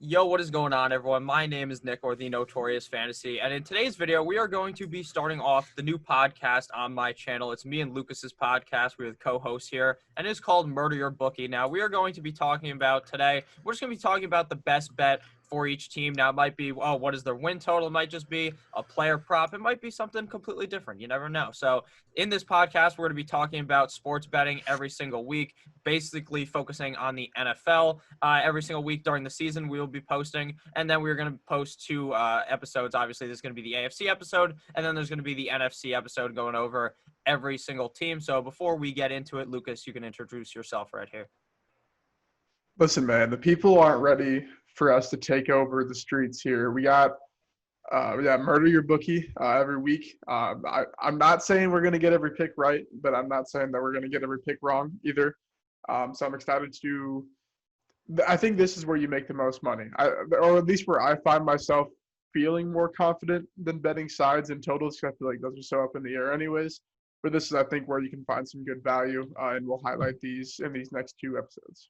Yo, what is going on, everyone? My name is Nick, or the Notorious Fantasy, and in today's video, we are going to be starting off the new podcast on my channel. It's me and Lucas's podcast. We're the co-hosts here, and it's called Murder Your Bookie. Now, we are going to be talking about today, we're just going to be talking about the best bet for each team. Now, it might be, what is their win total? It might just be a player prop. It might be something completely different. You never know. So, in this podcast, we're going to be talking about sports betting every single week, basically focusing on the NFL. Every single week during the season, we will be posting, and then we're going to post two episodes. Obviously, there's going to be the AFC episode, and then there's going to be the NFC episode going over every single team. So before we get into it, Lucas, you can introduce yourself right here. Listen, man, the people aren't ready for us to take over the streets here. We got Murder Your Bookie every week. I'm not saying we're going to get every pick right, but I'm not saying that we're going to get every pick wrong either. So I'm excited to – I think this is where you make the most money, or at least where I find myself feeling more confident than betting sides and totals, because I feel like those are so up in the air anyways. But this is, I think, where you can find some good value, and we'll highlight these in these next two episodes.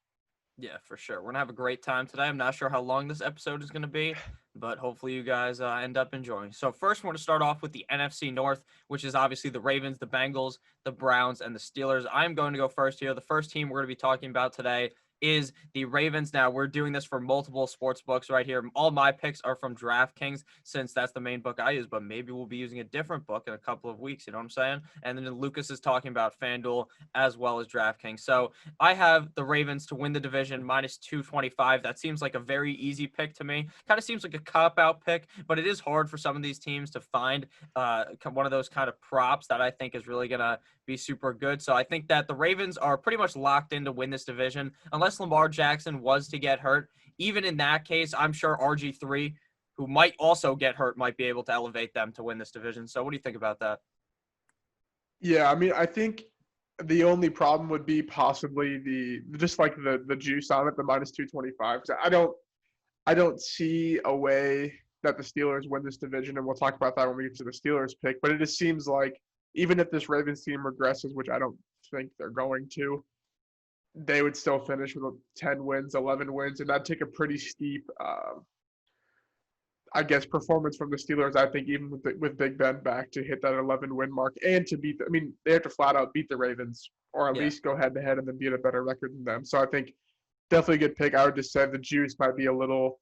Yeah, for sure. We're going to have a great time today. I'm not sure how long this episode is going to be, but hopefully you guys end up enjoying. So first, we're going to start off with the NFC North, which is obviously the Ravens, the Bengals, the Browns, and the Steelers. I'm going to go first here. The first team we're going to be talking about today is the Ravens. Now, we're doing this for multiple sports books right here. All my picks are from DraftKings, since that's the main book I use, but maybe we'll be using a different book in a couple of weeks, you know what I'm saying? And then Lucas is talking about FanDuel as well as DraftKings. So I have the Ravens to win the division, minus 225. That seems like a very easy pick to me. Kind of seems like a cop-out pick, but it is hard for some of these teams to find one of those kind of props that I think is really going to be super good. So I think that the Ravens are pretty much locked in to win this division, unless Lamar Jackson was to get hurt. Even in that case, I'm sure RG3, who might also get hurt, might be able to elevate them to win this division. So what do you think about that? Yeah, I mean, I think the only problem would be possibly the juice on it, the minus 225. I don't see a way that the Steelers win this division, and we'll talk about that when we get to the Steelers pick. But it just seems like even if this Ravens team regresses, which I don't think they're going to, they would still finish with 10 wins, 11 wins, and that'd take a pretty steep, performance from the Steelers. I think even with Big Ben back to hit that 11-win mark and to beat they have to flat out beat the Ravens, or at least go head-to-head and then beat a better record than them. So I think definitely a good pick. I would just say the juice might be a little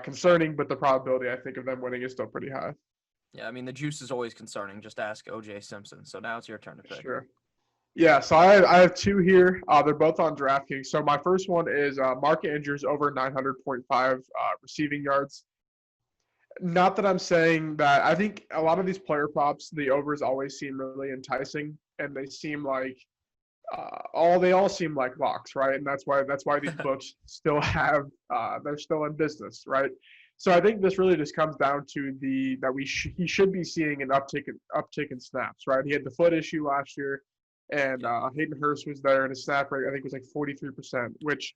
concerning, but the probability, I think, of them winning is still pretty high. Yeah, I mean, the juice is always concerning. Just ask O.J. Simpson. So now it's your turn to pick. Sure. Yeah, so I have two here. They're both on DraftKings. So my first one is Mark Andrews over 900.5 receiving yards. Not that I'm saying that. I think a lot of these player props, the overs always seem really enticing, and they seem like they all seem like locks, right? And that's why these books still have they're still in business, right? So I think this really just comes down to he should be seeing an uptick in snaps, right? He had the foot issue last year, and Hayden Hurst was there, and his snap rate I think was like 43%, which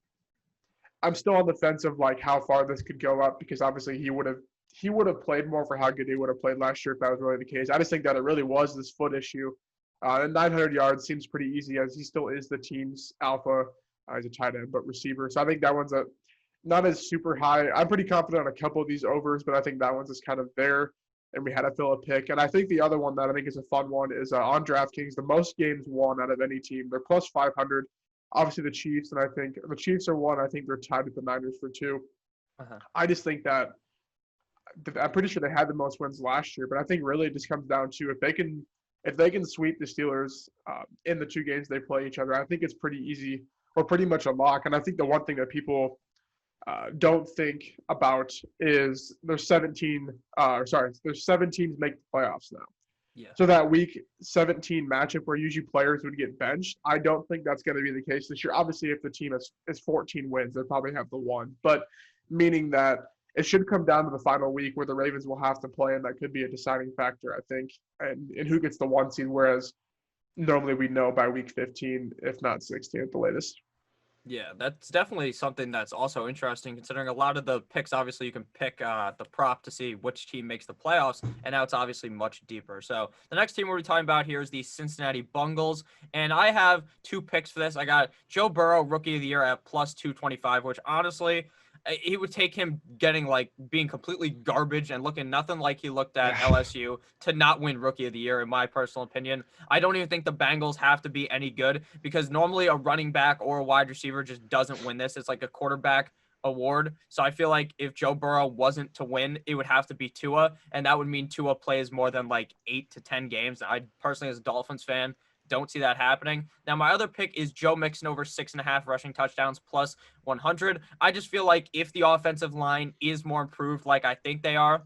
I'm still on the fence of like how far this could go up, because obviously he would have played more for how good he would have played last year if that was really the case. I just think that it really was this foot issue. And 900 yards seems pretty easy, as he still is the team's alpha as a tight end, but receiver. So I think that one's not as super high. I'm pretty confident on a couple of these overs, but I think that one's just kind of there, and we had to fill a pick. And I think the other one that I think is a fun one is on DraftKings, the most games won out of any team. They're plus 500. Obviously the Chiefs, and I think the Chiefs are one. I think they're tied with the Niners for two. I just think that I'm pretty sure they had the most wins last year, but I think really it just comes down to if they can sweep the Steelers in the two games they play each other, I think it's pretty easy, or pretty much a lock. And I think the one thing that people don't think about is there's 7 teams make the playoffs now. Yeah. So that week 17 matchup where usually players would get benched, I don't think that's going to be the case this year. Obviously, if the team is 14 wins, they probably have the one, but meaning that it should come down to the final week where the Ravens will have to play, and that could be a deciding factor, I think, and who gets the 1 seed, whereas normally we know by week 15, if not 16 at the latest. Yeah, that's definitely something that's also interesting, considering a lot of the picks, obviously you can pick the prop to see which team makes the playoffs, and now it's obviously much deeper. So the next team we're talking about here is the Cincinnati Bengals, and I have 2 picks for this. I got Joe Burrow, Rookie of the Year, at plus 225, which honestly, He would take him getting being completely garbage and looking nothing like he looked at Yeah. LSU to not win Rookie of the Year, in my personal opinion. I don't even think the Bengals have to be any good because normally a running back or a wide receiver just doesn't win this. It's like a quarterback award. So I feel like if Joe Burrow wasn't to win, it would have to be Tua, and that would mean Tua plays more than 8 to 10 games. I personally, as a Dolphins fan, don't see that happening. Now, my other pick is Joe Mixon over 6.5 rushing touchdowns plus 100. I just feel like if the offensive line is more improved, like I think they are,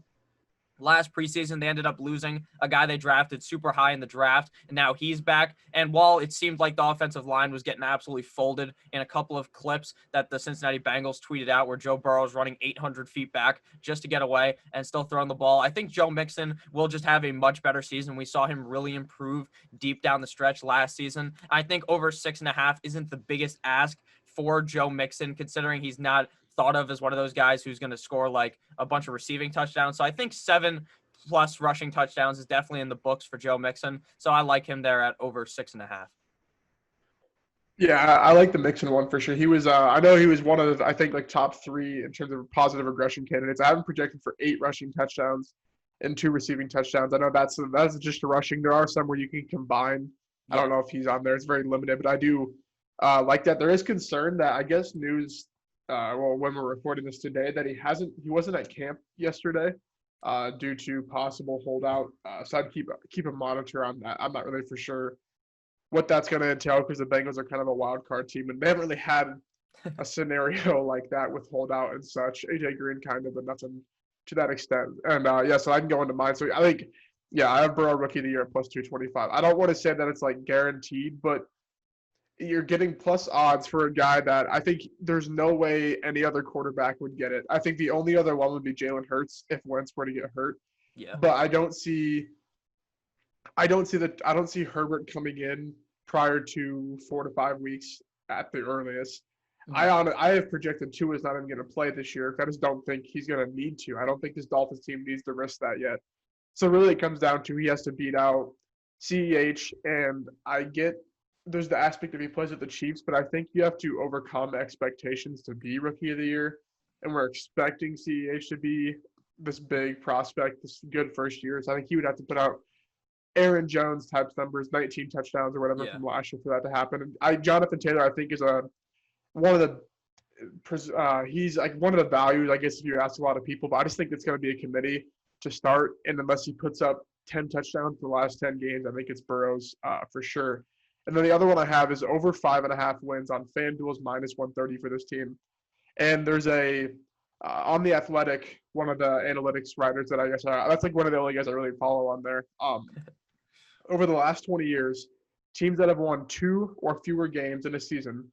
last preseason, they ended up losing a guy they drafted super high in the draft, and now he's back. And while it seemed like the offensive line was getting absolutely folded in a couple of clips that the Cincinnati Bengals tweeted out where Joe Burrow is running 800 feet back just to get away and still throwing the ball, I think Joe Mixon will just have a much better season. We saw him really improve deep down the stretch last season. I think over 6.5 isn't the biggest ask for Joe Mixon, considering he's not thought of as one of those guys who's going to score a bunch of receiving touchdowns. So I think 7+ rushing touchdowns is definitely in the books for Joe Mixon. So I like him there at over 6.5. Yeah, I like the Mixon one for sure. He was, I know he was one of, I think, top three in terms of positive regression candidates. I have him projected for 8 rushing touchdowns and 2 receiving touchdowns. I know that's just a rushing. There are some where you can combine. I Yeah. don't know if he's on there. It's very limited, but I do like that. There is concern that I guess news, when we're recording this today, that he wasn't at camp yesterday due to possible holdout. So I'd keep a monitor on that. I'm not really for sure what that's going to entail because the Bengals are kind of a wild card team and they haven't really had a scenario like that with holdout and such. AJ Green kind of, but nothing to that extent. And so I can go into mine. So I think, I have Burrow Rookie of the Year at plus 225. I don't want to say that it's guaranteed, but you're getting plus odds for a guy that I think there's no way any other quarterback would get it. I think the only other one would be Jalen Hurts if Wentz were to get hurt. Yeah. But I don't see Herbert coming in prior to 4 to 5 weeks at the earliest. Mhm. I have projected Tua is not even going to play this year. I just don't think he's going to need to. I don't think this Dolphins team needs to risk that yet. So really, it comes down to he has to beat out CEH, and I get there's the aspect of he plays with the Chiefs, but I think you have to overcome expectations to be Rookie of the Year, and we're expecting CEH to be this big prospect, this good first year. So I think he would have to put out Aaron Jones type numbers, 19 touchdowns or whatever Yeah. from last year for that to happen. And Jonathan Taylor, I think, is one of the he's one of the values, I guess, if you ask a lot of people. But I just think it's going to be a committee to start, and unless he puts up 10 touchdowns in the last 10 games, I think it's Burrow's for sure. And then the other one I have is over 5.5 wins on FanDuel's minus 130 for this team. And there's on the Athletic, one of the analytics writers that I guess that's one of the only guys I really follow on there. Over the last 20 years, teams that have won 2 or fewer games in a season,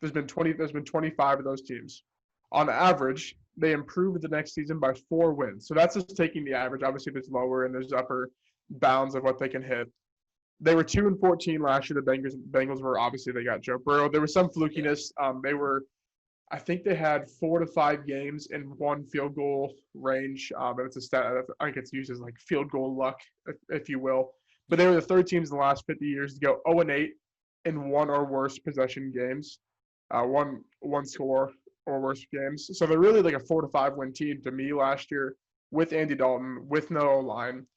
there's been 25 of those teams. On average, they improved the next season by 4 wins. So that's just taking the average. Obviously, there's lower and there's upper bounds of what they can hit. They were 2-14 last year. The Bengals were obviously they got Joe Burrow. There was some flukiness. I think they had 4 to 5 games in 1 field goal range. And it's a stat I think it's used as field goal luck, if you will. But they were the third teams in the last 50 years to go 0-8 in 1 or worse possession games, one score or worse games. So they're really a 4 to 5 win team to me last year with Andy Dalton, with no O-line.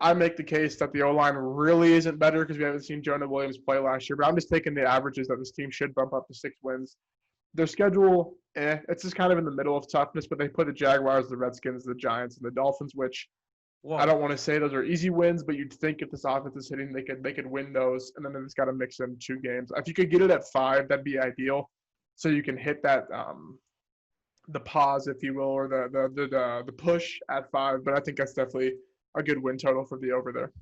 I make the case that the O-line really isn't better because we haven't seen Jonah Williams play last year. But I'm just taking the averages that this team should bump up to 6 wins. Their schedule, it's just kind of in the middle of toughness, but they put the Jaguars, the Redskins, the Giants, and the Dolphins, which I don't want to say those are easy wins, but you'd think if this offense is hitting, they could win those, and then they just got to mix in 2 games. If you could get it at 5, that'd be ideal, so you can hit that the pause, if you will, or the push at 5. But I think that's definitely a good win total for the over there.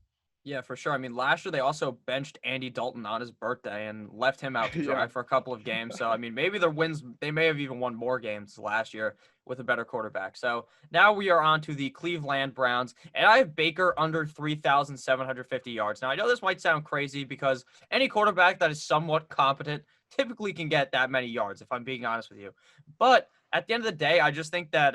Yeah, for sure. I mean, last year they also benched Andy Dalton on his birthday and left him out to dry for a couple of games. So, I mean, maybe their wins, they may have even won more games last year with a better quarterback. So now we are on to the Cleveland Browns, and I have Baker under 3,750 yards. Now, I know this might sound crazy because any quarterback that is somewhat competent typically can get that many yards, if I'm being honest with you. But at the end of the day, I just think that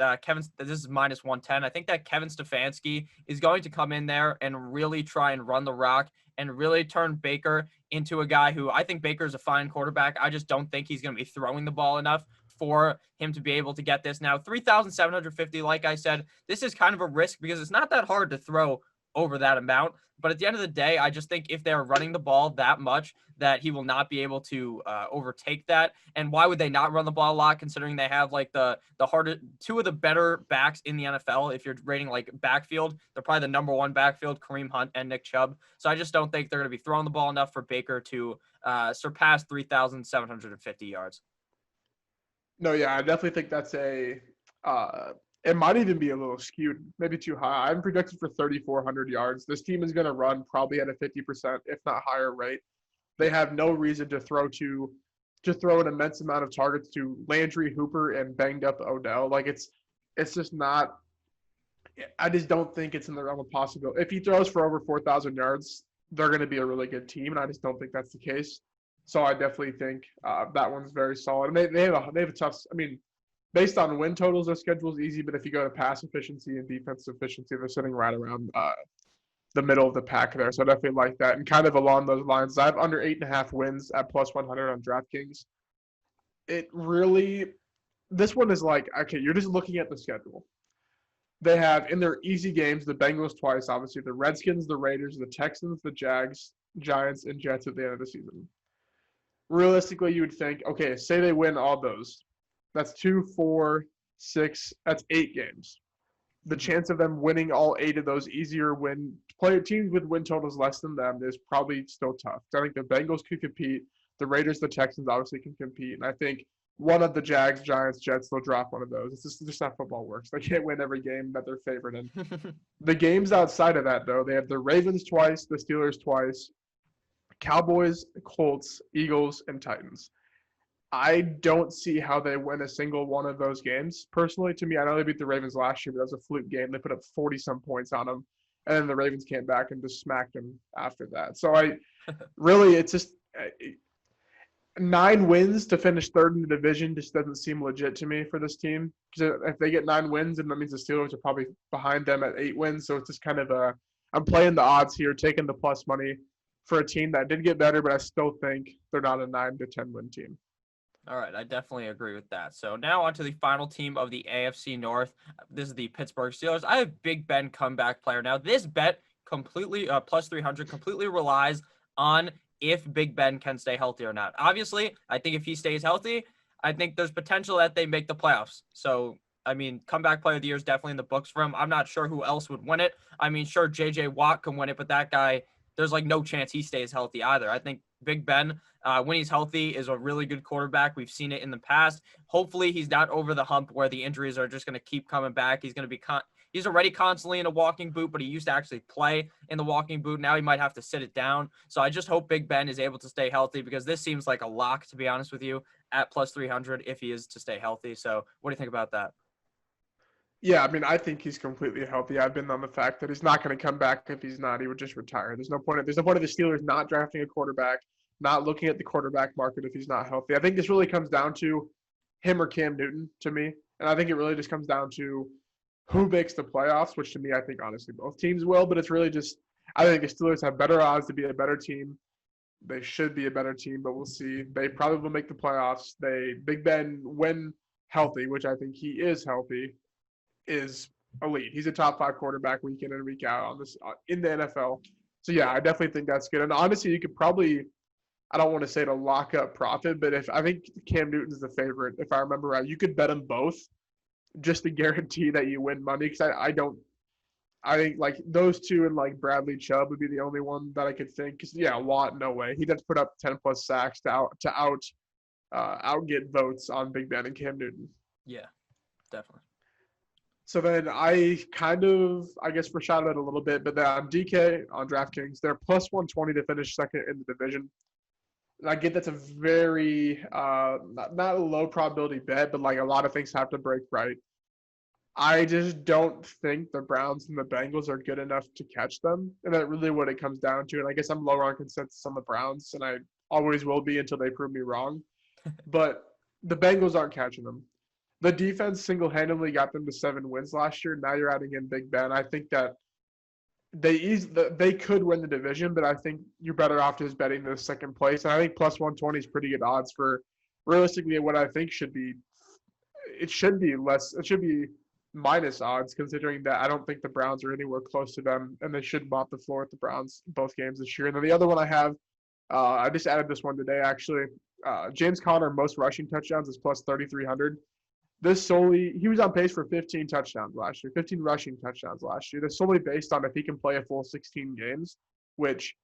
this is minus 110. I think that Kevin Stefanski is going to come in there and really try and run the rock and really turn Baker into a guy who I think Baker is a fine quarterback. I just don't think he's going to be throwing the ball enough for him to be able to get this. Now, 3,750, like I said, this is kind of a risk because it's not that hard to throw over that amount. But at the end of the day, I just think if they're running the ball that much, that he will not be able to overtake that. And why would they not run the ball a lot, considering they have like the hardest, two of the better backs in the NFL? If you're rating like backfield, they're probably the number one backfield, Kareem Hunt and Nick Chubb. So I just don't think they're going to be throwing the ball enough for Baker to surpass 3,750 yards. No, yeah, I definitely think that's it might even be a little skewed, maybe too high. I'm projected for 3,400 yards. This team is going to run probably at a 50%, if not higher rate. They have no reason to throw an immense amount of targets to Landry, Hooper, and banged up Odell. Like it's just not. I just don't think it's in the realm of possibility. If he throws for over 4,000 yards, they're going to be a really good team, and I just don't think that's the case. So I definitely think that one's very solid. And they have a tough. I mean, based on win totals, their schedule is easy, but if you go to pass efficiency and defense efficiency, they're sitting right around the middle of the pack there. So I definitely like that. And kind of along those lines, I have under 8.5 wins at plus 100 on DraftKings. This one is like, okay, you're just looking at the schedule. They have in their easy games the Bengals twice, obviously, the Redskins, the Raiders, the Texans, the Jags, Giants, and Jets at the end of the season. Realistically, you would think, okay, say they win all those. That's 2, 4, 6, that's 8 games. The chance of them winning all 8 of those teams with win totals less than them is probably still tough. I think the Bengals could compete. The Raiders, the Texans obviously can compete. And I think one of the Jags, Giants, Jets, they'll drop one of those. It's just not football works. They can't win every game that they're favored in. The games outside of that, though, they have the Ravens twice, the Steelers twice, Cowboys, Colts, Eagles, and Titans. I don't see how they win a single one of those games. Personally, to me, I know they beat the Ravens last year, but that was a fluke game. They put up 40-some points on them, and then the Ravens came back and just smacked them after that. So it's just 9 wins to finish third in the division just doesn't seem legit to me for this team. Because if they get 9 wins, then that means the Steelers are probably behind them at 8 wins. So it's just kind of I'm playing the odds here, taking the plus money for a team that did get better, but I still think they're not a 9 to 10 win team. All right, I definitely agree with that. So now on to the final team of the AFC North. This is the Pittsburgh Steelers. I have Big Ben comeback player. Now, this bet completely, plus 300, completely relies on if Big Ben can stay healthy or not. Obviously, I think if he stays healthy, I think there's potential that they make the playoffs. So, I mean, comeback player of the year is definitely in the books for him. I'm not sure who else would win it. I mean, sure, J.J. Watt can win it, but that guy, there's like no chance he stays healthy either. I think Big Ben, when he's healthy, is a really good quarterback. We've seen it in the past. Hopefully, he's not over the hump where the injuries are just going to keep coming back. He's going to be he's already constantly in a walking boot, but he used to actually play in the walking boot. Now he might have to sit it down. So I just hope Big Ben is able to stay healthy because this seems like a lock, to be honest with you, at plus 300 if he is to stay healthy. So what do you think about that? Yeah, I mean, I think he's completely healthy. I've been on the fact that he's not going to come back if he's not. He would just retire. There's no point of the Steelers not drafting a quarterback, not looking at the quarterback market if he's not healthy. I think this really comes down to him or Cam Newton to me. And I think it really just comes down to who makes the playoffs, which to me, I think honestly both teams will. But it's really just I think the Steelers have better odds to be a better team. They should be a better team, but we'll see. They probably will make the playoffs. Big Ben, when healthy, which I think he is healthy, is elite. He's a top 5 quarterback week in and week out on this in the NFL. So yeah, I definitely think that's good. And honestly, you could probably, I don't want to say to lock up profit, but I think Cam Newton's the favorite, if I remember right, you could bet them both just to guarantee that you win money. Because I think like those two and like Bradley Chubb would be the only one that I could think. Because yeah, Watt, no way. He'd have to put up 10 plus sacks to outget votes on Big Ben and Cam Newton. Yeah, definitely. So then I guess foreshadowed it a little bit, but then on DK, on DraftKings, they're plus 120 to finish second in the division. And I get that's a very, not a low probability bet, but like a lot of things have to break right. I just don't think the Browns and the Bengals are good enough to catch them. And that's really what it comes down to. And I guess I'm lower on consensus on the Browns, and I always will be until they prove me wrong. But the Bengals aren't catching them. The defense single-handedly got them to 7 wins last year. Now you're adding in Big Ben. I think that they could win the division, but I think you're better off just betting the second place. And I think plus 120 is pretty good odds for realistically what I think should be it should be less. It should be minus odds, considering that I don't think the Browns are anywhere close to them, and they should mop the floor with the Browns both games this year. And then the other one I have, I just added this one today actually. James Conner most rushing touchdowns is plus 3,300. He was on pace for 15 touchdowns last year, 15 rushing touchdowns last year. That's solely based on if he can play a full 16 games, which,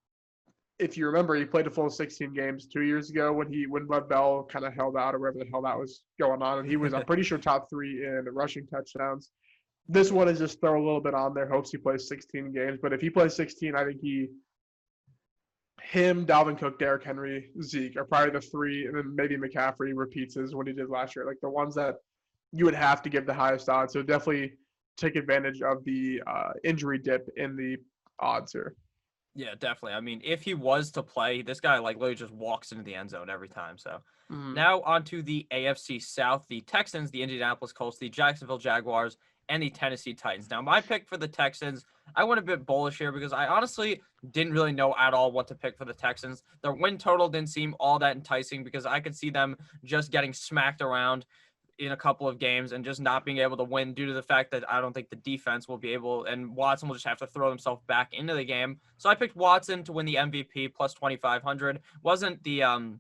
if you remember, he played a full 16 games 2 years ago when Lev Bell kind of held out or whatever the hell that was going on, and he was, I'm pretty sure, top 3 in rushing touchdowns. This one is just throw a little bit on there, hopes he plays 16 games, but if he plays 16, I think him, Dalvin Cook, Derrick Henry, Zeke are probably the 3, and then maybe McCaffrey repeats as what he did last year, like the ones that you would have to give the highest odds. So definitely take advantage of the injury dip in the odds here. Yeah, definitely. I mean, if he was to play, this guy like literally just walks into the end zone every time. So now on to the AFC South, the Texans, the Indianapolis Colts, the Jacksonville Jaguars, and the Tennessee Titans. Now, my pick for the Texans, I went a bit bullish here because I honestly didn't really know at all what to pick for the Texans. Their win total didn't seem all that enticing because I could see them just getting smacked around in a couple of games and just not being able to win due to the fact that I don't think the defense will be able, and Watson will just have to throw himself back into the game. So I picked Watson to win the MVP plus 2,500. Wasn't the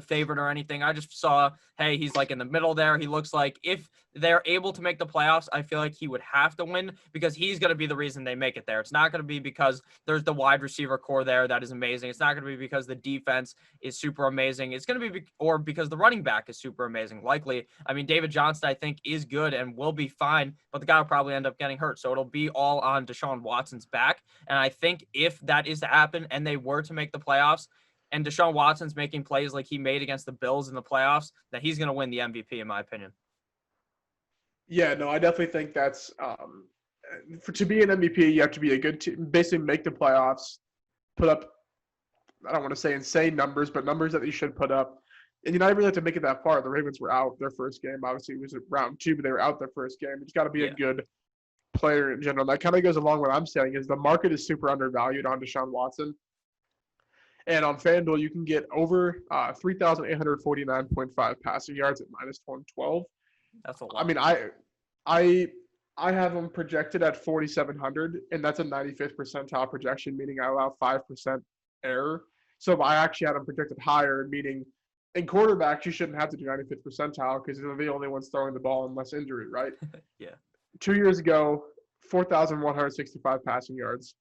favorite or anything. I just saw, hey, he's like in the middle there. He looks like if they're able to make the playoffs, I feel like he would have to win because he's going to be the reason they make it there. It's not going to be because there's the wide receiver core there that is amazing. It's not going to be because the defense is super amazing. It's going to be or because the running back is super amazing. Likely, I mean, David Johnson, I think, is good and will be fine, but the guy will probably end up getting hurt. So it'll be all on Deshaun Watson's back. And I think if that is to happen and they were to make the playoffs, and Deshaun Watson's making plays like he made against the Bills in the playoffs, that he's going to win the MVP, in my opinion. Yeah, no, I definitely think that's to be an MVP, you have to be a good team, basically make the playoffs, put up, I don't want to say insane numbers, but numbers that you should put up. And you not even really have to make it that far. The Ravens were out their first game. Obviously, it was round 2, but they were out their first game. It's got to be a good player in general. That kind of goes along with what I'm saying is the market is super undervalued on Deshaun Watson. And on FanDuel, you can get over 3,849.5 passing yards at minus 112. That's a lot. I mean, I have them projected at 4,700, and that's a 95th percentile projection, meaning I allow 5% error. So I actually had them projected higher, meaning in quarterbacks, you shouldn't have to do 95th percentile because they're the only ones throwing the ball unless injury, right? Yeah. 2 years ago, 4,165 passing yards.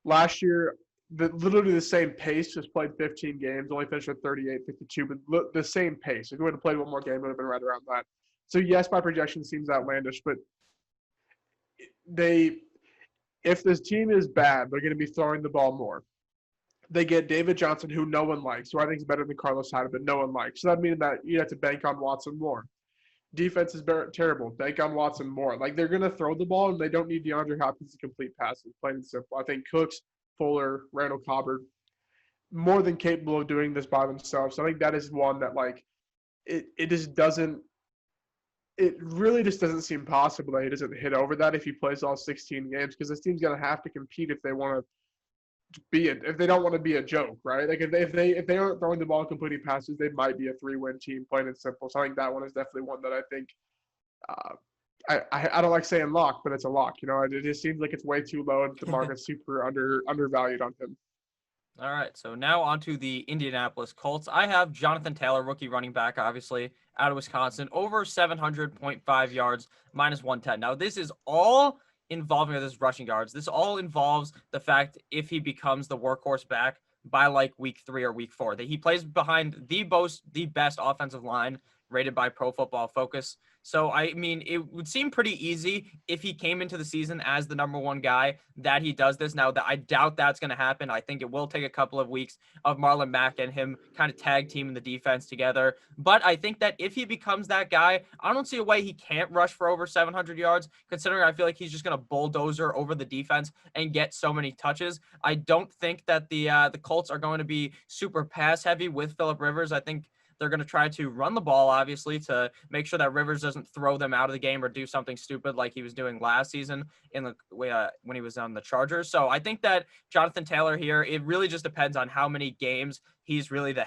Last year, literally the same pace, just played 15 games, only finished with 38, 52, but the same pace. If we would have played one more game, it would have been right around that. So, yes, my projection seems outlandish, but if this team is bad, they're going to be throwing the ball more. They get David Johnson, who no one likes, who I think is better than Carlos Hyde, but no one likes. So that means that you have to bank on Watson more. Defense is terrible. Bank on Watson more. Like, they're going to throw the ball, and they don't need DeAndre Hopkins to complete passes, plain and simple. I think Cooks, Fuller, Randall Cobbard, more than capable of doing this by themselves. So I think that is one that, like, it just doesn't – it really just doesn't seem possible that he doesn't hit over that if he plays all 16 games because this team's going to have to compete if they want to if they don't want to be a joke, right? Like if they aren't throwing the ball and completing passes, they might be a 3-win team, plain and simple. So I think that one is definitely one that I think I don't like saying lock, but it's a lock. You know, it just seems like it's way too low and the market's super undervalued on him. All right, so now on to the Indianapolis Colts. I have Jonathan Taylor, rookie running back, obviously, out of Wisconsin, over 700.5 yards, minus 110. Now, this is all involving this rushing yards. This all involves the fact if he becomes the workhorse back by like week 3 or week 4, that he plays behind the best offensive line rated by Pro Football Focus. So, I mean, it would seem pretty easy if he came into the season as the number 1 guy that he does this. Now, I doubt that's going to happen. I think it will take a couple of weeks of Marlon Mack and him kind of tag teaming the defense together. But I think that if he becomes that guy, I don't see a way he can't rush for over 700 yards, considering I feel like he's just going to bulldozer over the defense and get so many touches. I don't think that the Colts are going to be super pass heavy with Phillip Rivers. I think They're going to try to run the ball, obviously, to make sure that Rivers doesn't throw them out of the game or do something stupid like he was doing last season in the when he was on the Chargers. So I think that Jonathan Taylor here, it really just depends on how many games he's really the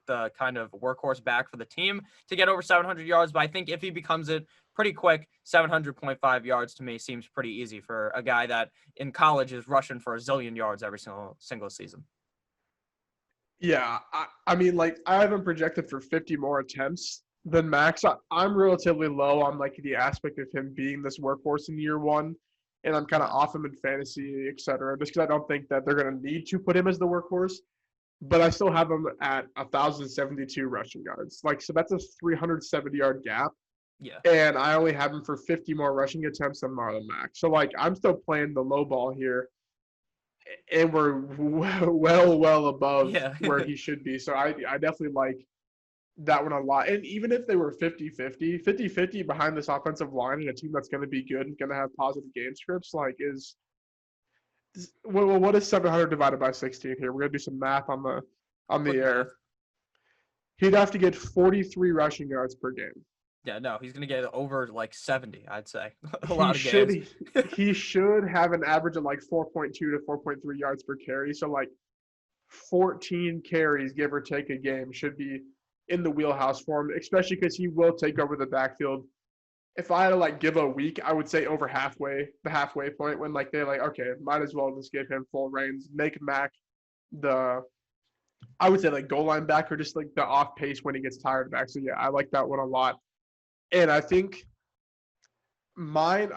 the kind of workhorse back for the team to get over 700 yards. But I think if he becomes it pretty quick, 700.5 yards to me seems pretty easy for a guy that in college is rushing for a zillion yards every single season. Yeah, I mean, like, I have him projected for 50 more attempts than Max. I'm relatively low on, like, the aspect of him being this workhorse in year one, and I'm kind of off him in fantasy, et cetera, just because I don't think that they're going to need to put him as the workhorse. But I still have him at 1,072 rushing yards. Like, so that's a 370-yard gap. Yeah. And I only have him for 50 more rushing attempts than Marlon Mack. So, like, I'm still playing the low ball here, and we're well above where he should be. So I definitely like that one a lot. And even if they were 50-50 behind this offensive line and a team that's going to be good and going to have positive game scripts, like what is 700 divided by 16 here? We're going to do some math on the air. He'd have to get 43 rushing yards per game. Yeah, no, he's going to get over like 70, I'd say. A lot of games. He should have an average of like 4.2 to 4.3 yards per carry. So like 14 carries, give or take a game, should be in the wheelhouse for him, especially because he will take over the backfield. If I had to like give a week, I would say over the halfway point when like they're like, okay, might as well just give him full reins, make Mac I would say like goal line back or just like the off pace when he gets tired back. So yeah, I like that one a lot. And I think I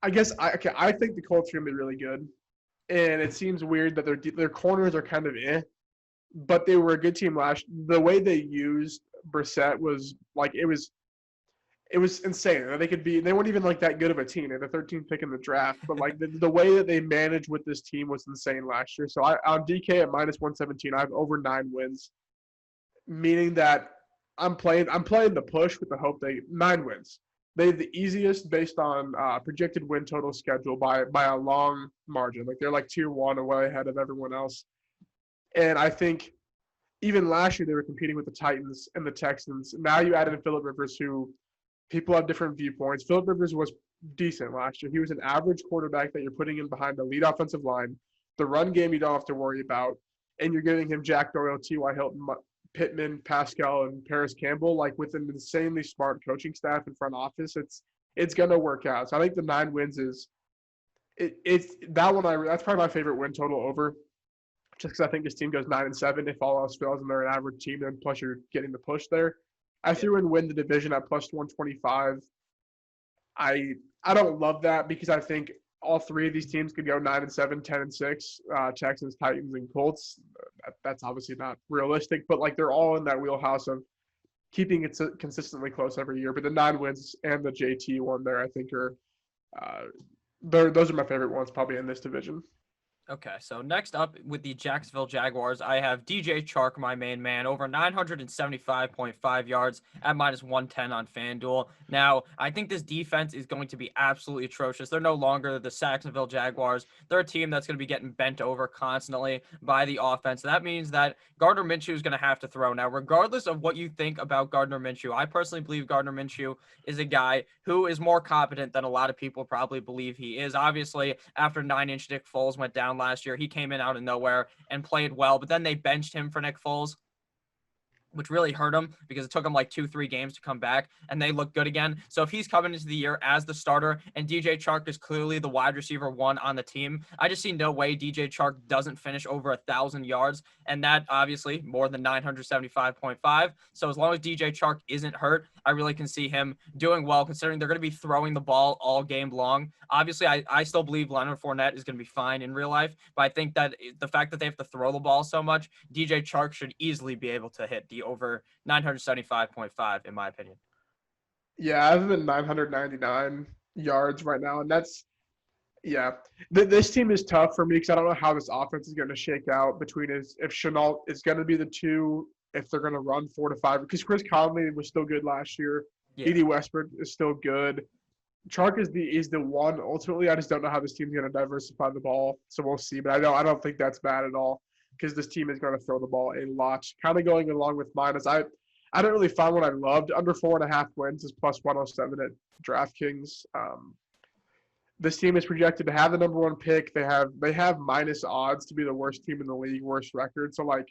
think the Colts are going to be really good. And it seems weird that their corners are kind of but they were a good team last. The way they used Brissett was like it was insane. They weren't even like that good of a team. They had the 13th pick in the draft, but like the way that they managed with this team was insane last year. So on DK at -117, I have over 9 wins, meaning that I'm playing the push with the hope 9 wins. They have the easiest based on projected win total schedule by a long margin. Like they're like tier 1 or way ahead of everyone else. And I think even last year they were competing with the Titans and the Texans. Now you add in Phillip Rivers, who people have different viewpoints. Phillip Rivers was decent last year. He was an average quarterback that you're putting in behind the lead offensive line. The run game you don't have to worry about. And you're giving him Jack Doyle, T.Y. Hilton, Pittman, Pascal, and Paris Campbell, like with an insanely smart coaching staff and front office. It's gonna work out. So I think the 9 wins it's that one. That's probably my favorite win total over, just because I think this team goes 9-7 if all else fails and they're an average team. Then plus you're getting the push there. I threw in win the division at +125. I don't love that because I think all 3 of these teams could go 9-7, 10-6. Texans, Titans, and Colts. That's obviously not realistic, but like they're all in that wheelhouse of keeping it consistently close every year. But the 9 wins and the JT one there, I think are those are my favorite ones probably in this division. Okay, so next up with the Jacksonville Jaguars, I have DJ Chark, my main man, over 975.5 yards at -110 on FanDuel. Now, I think this defense is going to be absolutely atrocious. They're no longer the Jacksonville Jaguars. They're a team that's going to be getting bent over constantly by the offense. That means that Gardner Minshew is going to have to throw. Now, regardless of what you think about Gardner Minshew, I personally believe Gardner Minshew is a guy who is more competent than a lot of people probably believe he is. Obviously, after 9-inch Nick Foles went down last year, he came in out of nowhere and played well, but then they benched him for Nick Foles, which really hurt him because it took him like 2-3 games to come back and they look good again. So if he's coming into the year as the starter and DJ Chark is clearly the wide receiver 1 on the team, I just see no way DJ Chark doesn't finish over 1,000 yards, and that obviously more than 975.5. So as long as DJ Chark isn't hurt, I really can see him doing well considering they're going to be throwing the ball all game long. Obviously, I still believe Leonard Fournette is going to be fine in real life, but I think that the fact that they have to throw the ball so much, DJ Chark should easily be able to hit the over 975.5 in my opinion. Yeah, I have him at 999 yards right now, and that's this team is tough for me because I don't know how this offense is going to shake out between if Shenault is going to be the 2, if they're going to run 4 to 5, because Chris Conley was still good last year. Yeah. Edie Westbrook is still good. Chark is the one. Ultimately, I just don't know how this team's going to diversify the ball, so we'll see. But I don't think that's bad at all because this team is going to throw the ball a lot. Kind of going along with mine is I I didn't really find what I loved. Under 4.5 wins is plus 107 at DraftKings. This team is projected to have the number one pick. They have minus odds to be the worst team in the league, worst record. So like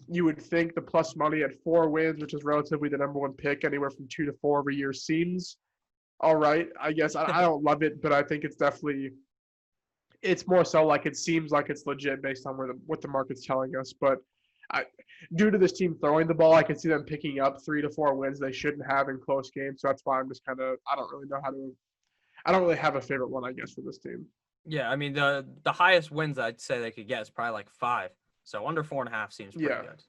you would think the plus money at 4 wins, which is relatively the number one pick, anywhere from 2 to 4 every year, seems all right. I guess I don't love it, but I think it's more so like it seems like it's legit based on what the market's telling us. But due to this team throwing the ball, I can see them picking up 3 to 4 wins they shouldn't have in close games. So that's why I'm just I don't really have a favorite one, I guess, for this team. Yeah, I mean the highest wins I'd say they could get is probably like 5. So under 4.5 seems pretty good.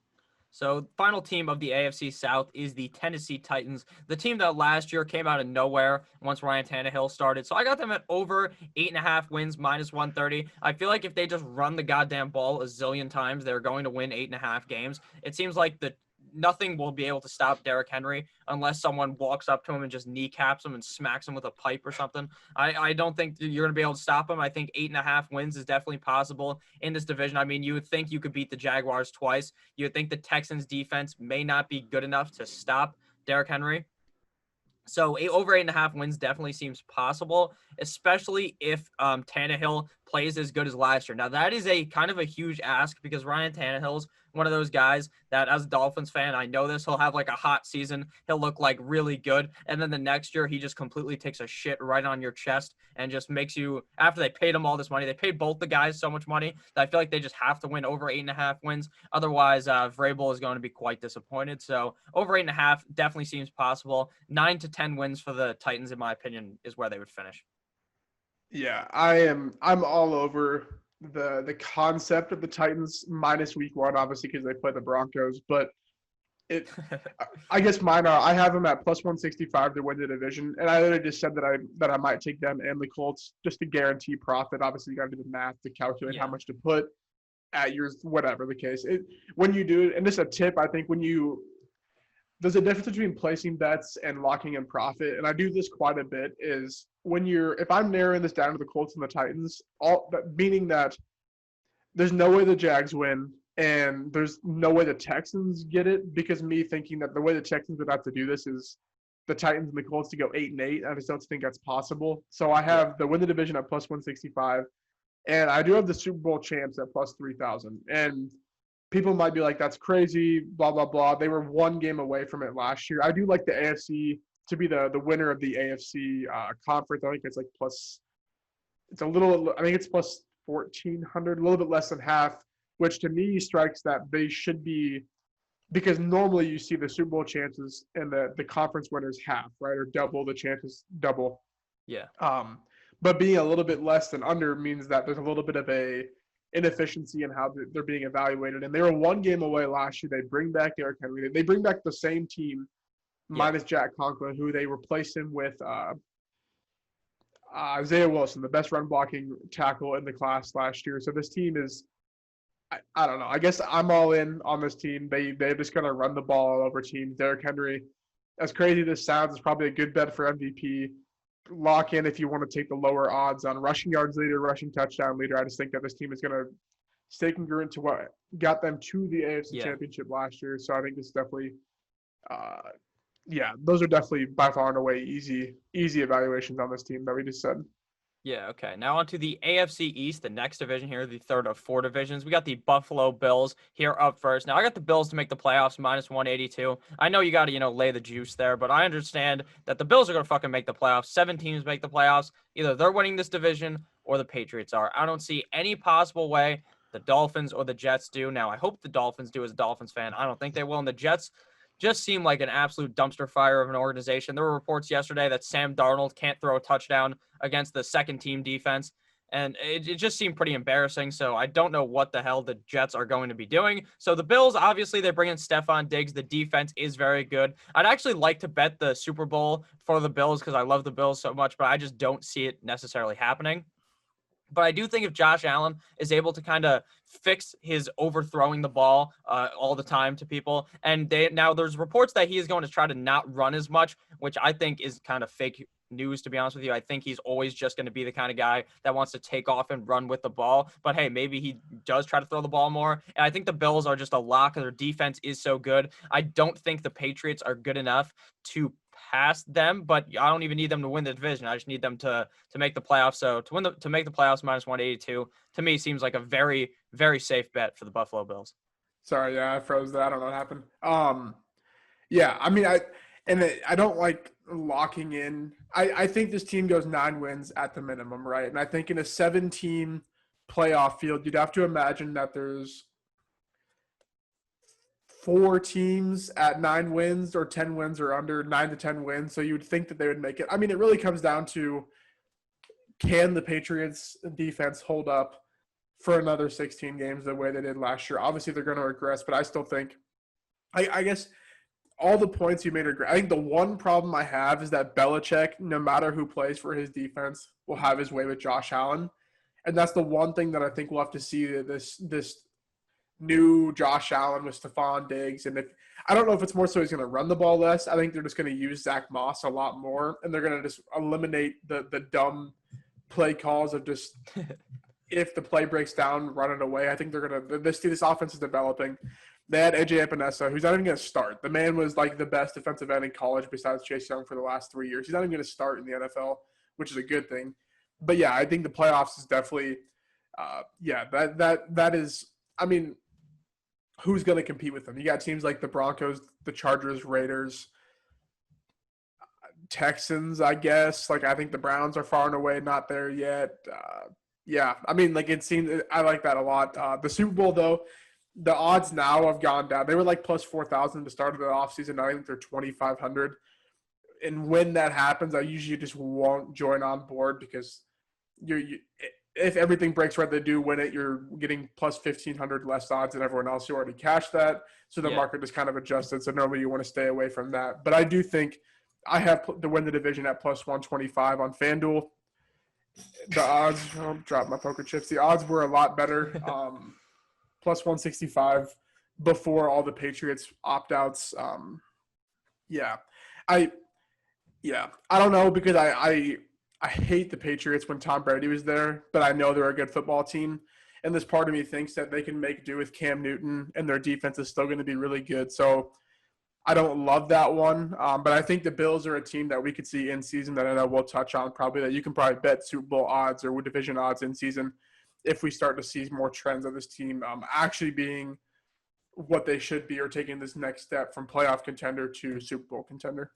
So final team of the AFC South is the Tennessee Titans, the team that last year came out of nowhere once Ryan Tannehill started. So I got them at over 8.5 wins, minus 130. I feel like if they just run the goddamn ball a zillion times, they're going to win 8.5 games. It seems like nothing will be able to stop Derrick Henry unless someone walks up to him and just kneecaps him and smacks him with a pipe or something. I don't think you're going to be able to stop him. I think 8.5 wins is definitely possible in this division. I mean, you would think you could beat the Jaguars twice. You would think the Texans defense may not be good enough to stop Derrick Henry. So over 8.5 wins definitely seems possible, especially if Tannehill plays as good as last year. Now, that is a kind of a huge ask because Ryan Tannehill's one of those guys that, as a Dolphins fan, I know this, he'll have like a hot season. He'll look like really good. And then the next year, he just completely takes a shit right on your chest and just makes you, after they paid him all this money, they paid both the guys so much money that I feel like they just have to win over 8.5 wins. Otherwise, Vrabel is going to be quite disappointed. So over 8.5 definitely seems possible. 9 to 10 wins for the Titans, in my opinion, is where they would finish. Yeah, I'm all over the concept of the Titans minus week 1, obviously because they play the Broncos, but I guess mine are, I have them at plus 165 to win the division, and I literally just said that I might take them and the Colts just to guarantee profit. Obviously, you got to do the math to calculate how much to put at yours, whatever the case. When you do it, and this is a tip, I think there's a difference between placing bets and locking in profit, and I do this quite a bit, is if I'm narrowing this down to the Colts and the Titans, meaning that there's no way the Jags win and there's no way the Texans get it, because me thinking that the way the Texans would have to do this is the Titans and the Colts to go 8-8. I just don't think that's possible. So I have the win the division at plus 165, and I do have the Super Bowl champs at plus 3,000. And people might be like, that's crazy, blah, blah, blah. They were 1 game away from it last year. I do like the AFC to be the winner of the AFC conference. I think it's like I think it's plus 1,400, a little bit less than half, which to me strikes that they should be, because normally you see the Super Bowl chances and the conference winners half, right, or double the chances, double. Yeah. But being a little bit less than under means that there's a little bit of a inefficiency in how they're being evaluated. And they were 1 game away last year. They bring back Derrick Henry. They bring back the same team minus Jack Conklin, who they replaced him with Isaiah Wilson, the best run blocking tackle in the class last year. So this team is, I don't know. I guess I'm all in on this team. They're just going to run the ball all over teams. Derrick Henry, as crazy as this sounds, is probably a good bet for MVP. Lock in if you want to take the lower odds on rushing yards leader, rushing touchdown leader. I just think that this team is going to stay congruent to what got them to the AFC Championship last year. So I think this is definitely, those are definitely by far and away easy evaluations on this team that we just said. Yeah, okay. Now on to the AFC East, the next division here, the third of 4 divisions. We got the Buffalo Bills here up first. Now, I got the Bills to make the playoffs, minus 182. I know you got to, lay the juice there, but I understand that the Bills are going to fucking make the playoffs. 7 teams make the playoffs. Either they're winning this division or the Patriots are. I don't see any possible way the Dolphins or the Jets do. Now, I hope the Dolphins do as a Dolphins fan. I don't think they will. And the Jets just seem like an absolute dumpster fire of an organization. There were reports yesterday that Sam Darnold can't throw a touchdown against the second-team defense, and it just seemed pretty embarrassing. So I don't know what the hell the Jets are going to be doing. So the Bills, obviously, they bring in Stephon Diggs. The defense is very good. I'd actually like to bet the Super Bowl for the Bills because I love the Bills so much, but I just don't see it necessarily happening. But I do think if Josh Allen is able to kind of fix his overthrowing the ball all the time to people, and now there's reports that he is going to try to not run as much, which I think is kind of fake news, to be honest with you. I think he's always just going to be the kind of guy that wants to take off and run with the ball. But hey, maybe he does try to throw the ball more. And I think the Bills are just a lock. Their defense is so good. I don't think the Patriots are good enough to pass them, but I don't even need them to win the division. I just need them to make the playoffs. So to make the playoffs -182 to me seems like a very, very safe bet for the Buffalo Bills. Sorry, yeah, I froze there. I don't know what happened. Yeah, I mean, I don't like locking in. I think this team goes 9 wins at the minimum, right? And I think in a 7-team playoff field, you'd have to imagine that there's 4 teams at 9 wins or 10 wins or under 9 to 10 wins. So you would think that they would make it. I mean, it really comes down to, can the Patriots defense hold up for another 16 games the way they did last year? Obviously, they're going to regress, but I still think, I guess all the points you made are great. I think the one problem I have is that Belichick, no matter who plays for his defense, will have his way with Josh Allen. And that's the one thing that I think we'll have to see this new Josh Allen with Stephon Diggs. And I don't know if it's more so he's going to run the ball less. I think they're just going to use Zach Moss a lot more, and they're going to just eliminate the dumb play calls of just if the play breaks down, run it away. I think they're going to – this offense is developing. They had A.J. Epinesa, who's not even going to start. The man was like the best defensive end in college besides Chase Young for the last 3 years. He's not even going to start in the NFL, which is a good thing. But, yeah, I think the playoffs is definitely that is – I mean, who's going to compete with them? You got teams like the Broncos, the Chargers, Raiders, Texans, I guess. Like, I think the Browns are far and away not there yet. Yeah, I mean, like, it seems – I like that a lot. The Super Bowl, though, the odds now have gone down. They were like plus 4,000 to start of the offseason. Now I think they're 2,500. And when that happens, I usually just won't join on board because if everything breaks right, they do win it, you're getting plus 1,500 less odds than everyone else who already cashed that. So the market is kind of adjusted. So normally you want to stay away from that. But I do think I have to win the division at plus 125 on FanDuel. The odds – I'll drop my poker chips. The odds were a lot better. Plus 165 before all the Patriots opt-outs. I don't know because I hate the Patriots when Tom Brady was there, but I know they're a good football team. And this part of me thinks that they can make do with Cam Newton and their defense is still going to be really good. So I don't love that one. But I think the Bills are a team that we could see in season that I know we'll touch on probably, that you can probably bet Super Bowl odds or division odds in season if we start to see more trends of this team actually being what they should be or taking this next step from playoff contender to Super Bowl contender.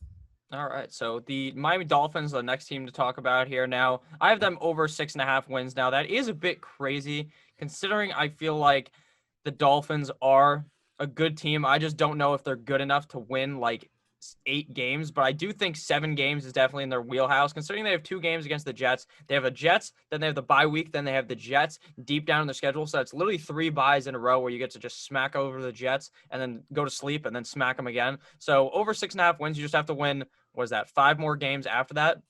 All right, so the Miami Dolphins, the next team to talk about here now. I have them over 6.5 wins now. That is a bit crazy considering I feel like the Dolphins are a good team. I just don't know if they're good enough to win like 8 games, but I do think 7 games is definitely in their wheelhouse, considering they have 2 games against the Jets. They have the Jets, then they have the bye week, then they have the Jets deep down in their schedule. So it's literally 3 byes in a row where you get to just smack over the Jets and then go to sleep and then smack them again. So over 6.5 wins, you just have to win, what is that, 5 more games after that?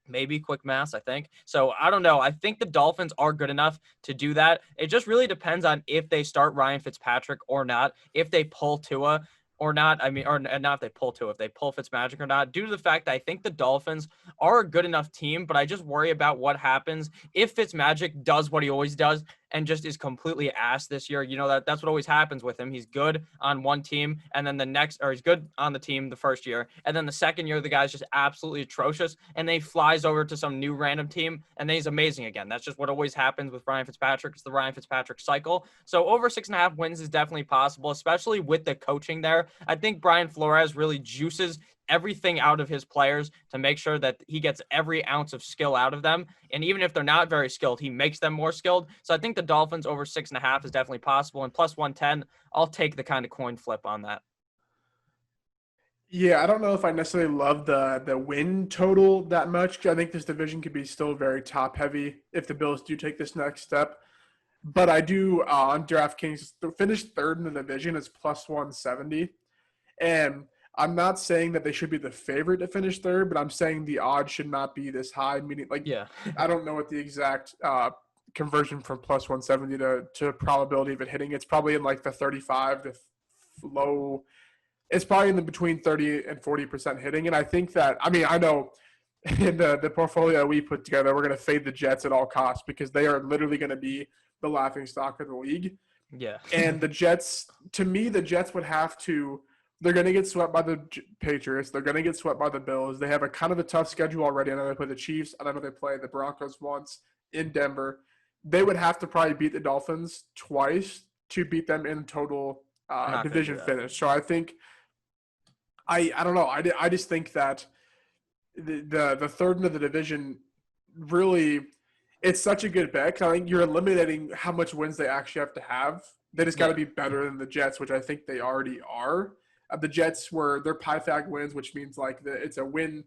Maybe quick math, I think. So I don't know. I think the Dolphins are good enough to do that. It just really depends on if they start Ryan Fitzpatrick or not, if they pull Tua or not. I mean, or not if they pull Tua, if they pull Fitzmagic or not, due to the fact that I think the Dolphins are a good enough team, but I just worry about what happens if Fitzmagic does what he always does and just is completely ass this year. You know, that's what always happens with him. He's good on one team, and then he's good on the team the first year, and then the second year, the guy's just absolutely atrocious, and then he flies over to some new random team, and then he's amazing again. That's just what always happens with Ryan Fitzpatrick. It's the Ryan Fitzpatrick cycle. So over 6.5 wins is definitely possible, especially with the coaching there. I think Brian Flores really juices everything out of his players to make sure that he gets every ounce of skill out of them. And even if they're not very skilled, he makes them more skilled. So I think the Dolphins over 6.5 is definitely possible. And plus 110, I'll take the kind of coin flip on that. Yeah, I don't know if I necessarily love the win total that much. I think this division could be still very top heavy if the Bills do take this next step. But I do on DraftKings finish third in the division is plus 170. And I'm not saying that they should be the favorite to finish third, but I'm saying the odds should not be this high. Meaning, like, yeah, I don't know what the exact conversion from plus 170 to probability of it hitting. It's probably in like the 35 to low. It's probably in the between 30 and 40% hitting. And I think that, I mean, I know in the portfolio we put together, we're going to fade the Jets at all costs because they are literally going to be the laughing stock of the league. Yeah. And the Jets, to me, the Jets would have to. They're going to get swept by the Patriots. They're going to get swept by the Bills. They have a kind of a tough schedule already. I know they play the Chiefs. I know they play the Broncos once in Denver. They would have to probably beat the Dolphins twice to beat them in total They're not gonna do division that. finish. So I think I don't know. I just think that the third into the division really it's such a good bet. 'Cause I think you're eliminating how much wins they actually have to have. They just got to Yeah. be better than the Jets, which I think they already are. The Jets were their PIFAG wins, which means like it's a win.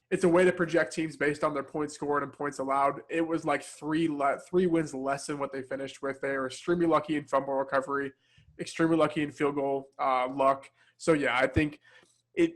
It's a way to project teams based on their points scored and points allowed. It was like three wins less than what they finished with. They were extremely lucky in fumble recovery, extremely lucky in field goal luck. So yeah, I think it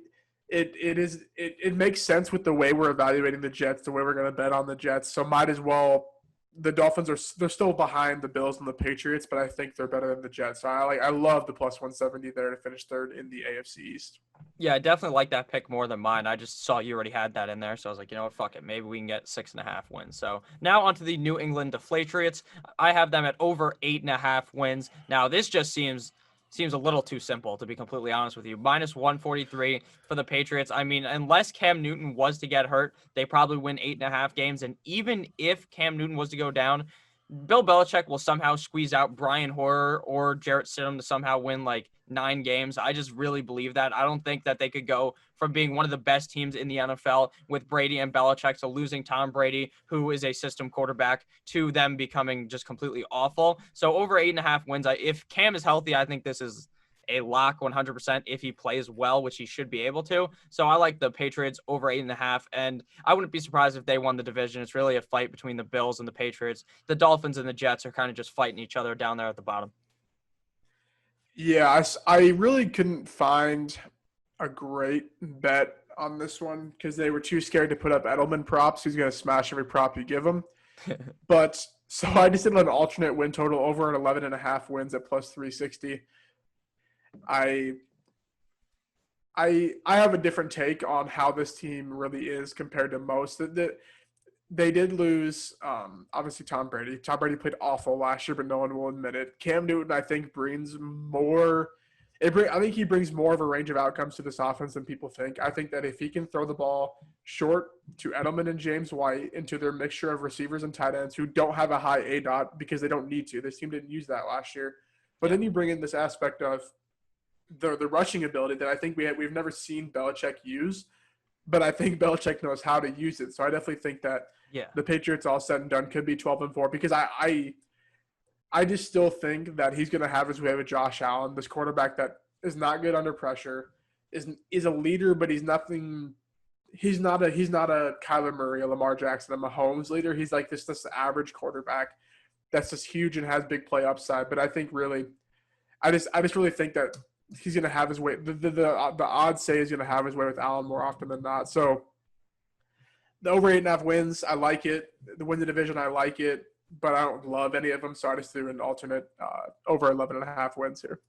it makes sense with the way we're evaluating the Jets, the way we're going to bet on the Jets. So might as well. The Dolphins they're still behind the Bills and the Patriots, but I think they're better than the Jets. So I love the plus 170 there to finish third in the AFC East. Yeah, I definitely like that pick more than mine. I just saw you already had that in there, so I was like, you know what, fuck it. Maybe we can get 6.5 wins. So now onto the New England Deflatriots. I have them at over 8.5 wins. Now this just seems a little too simple, to be completely honest with you. Minus 143 for the Patriots. I mean, unless Cam Newton was to get hurt, they probably win 8.5 games. And even if Cam Newton was to go down, Bill Belichick will somehow squeeze out Brian Hoyer or Jarrett Stidham to somehow win like 9 games. I just really believe that. I don't think that they could go from being one of the best teams in the NFL with Brady and Belichick to losing Tom Brady, who is a system quarterback, to them becoming just completely awful. So over 8.5 wins. If Cam is healthy, I think this is a lock 100% if he plays well, which he should be able to. So I like the Patriots over 8.5, and I wouldn't be surprised if they won the division. It's really a fight between the Bills and the Patriots. The Dolphins and the Jets are kind of just fighting each other down there at the bottom. Yeah, I really couldn't find a great bet on this one because they were too scared to put up Edelman props. He's going to smash every prop you give him. But so I just did an alternate win total over an 11.5 wins at plus 360. I have a different take on how this team really is compared to most. They did lose, obviously, Tom Brady. Tom Brady played awful last year, but no one will admit it. Cam Newton, I think, brings more. I think he brings more of a range of outcomes to this offense than people think. I think that if he can throw the ball short to Edelman and James White into their mixture of receivers and tight ends who don't have a high ADOT because they don't need to. This team didn't use that last year. But then you bring in this aspect of the rushing ability that I think we've never seen Belichick use, but I think Belichick knows how to use it. So I definitely think that the Patriots all said and done could be 12-4 because I just still think that he's going to have his way with Josh Allen, this quarterback that is not good under pressure, is a leader, but he's nothing. He's not a Kyler Murray, a Lamar Jackson, a Mahomes leader. He's like this average quarterback that's just huge and has big play upside. But I think really, I just really think that he's going to have his way. The odds say he's going to have his way with Allen more often than not. So the over 8.5 wins, I like it. The win the division, I like it, but I don't love any of them. So I just threw an alternate over 11.5 wins here.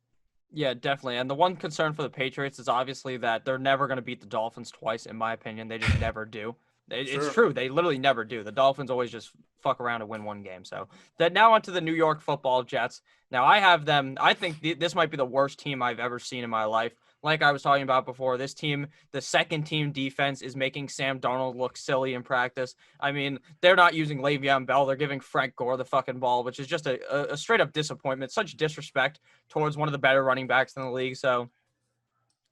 Yeah, definitely. And the one concern for the Patriots is obviously that they're never going to beat the Dolphins twice, in my opinion. They just never do. It's true. They literally never do. The Dolphins always just fuck around and win one game. So that now onto the New York Football Jets. Now I have them. I think this might be the worst team I've ever seen in my life. Like I was talking about before, this team, the second team defense is making Sam Darnold look silly in practice. I mean, they're not using Le'Veon Bell. They're giving Frank Gore the fucking ball, which is just a straight up disappointment. Such disrespect towards one of the better running backs in the league. So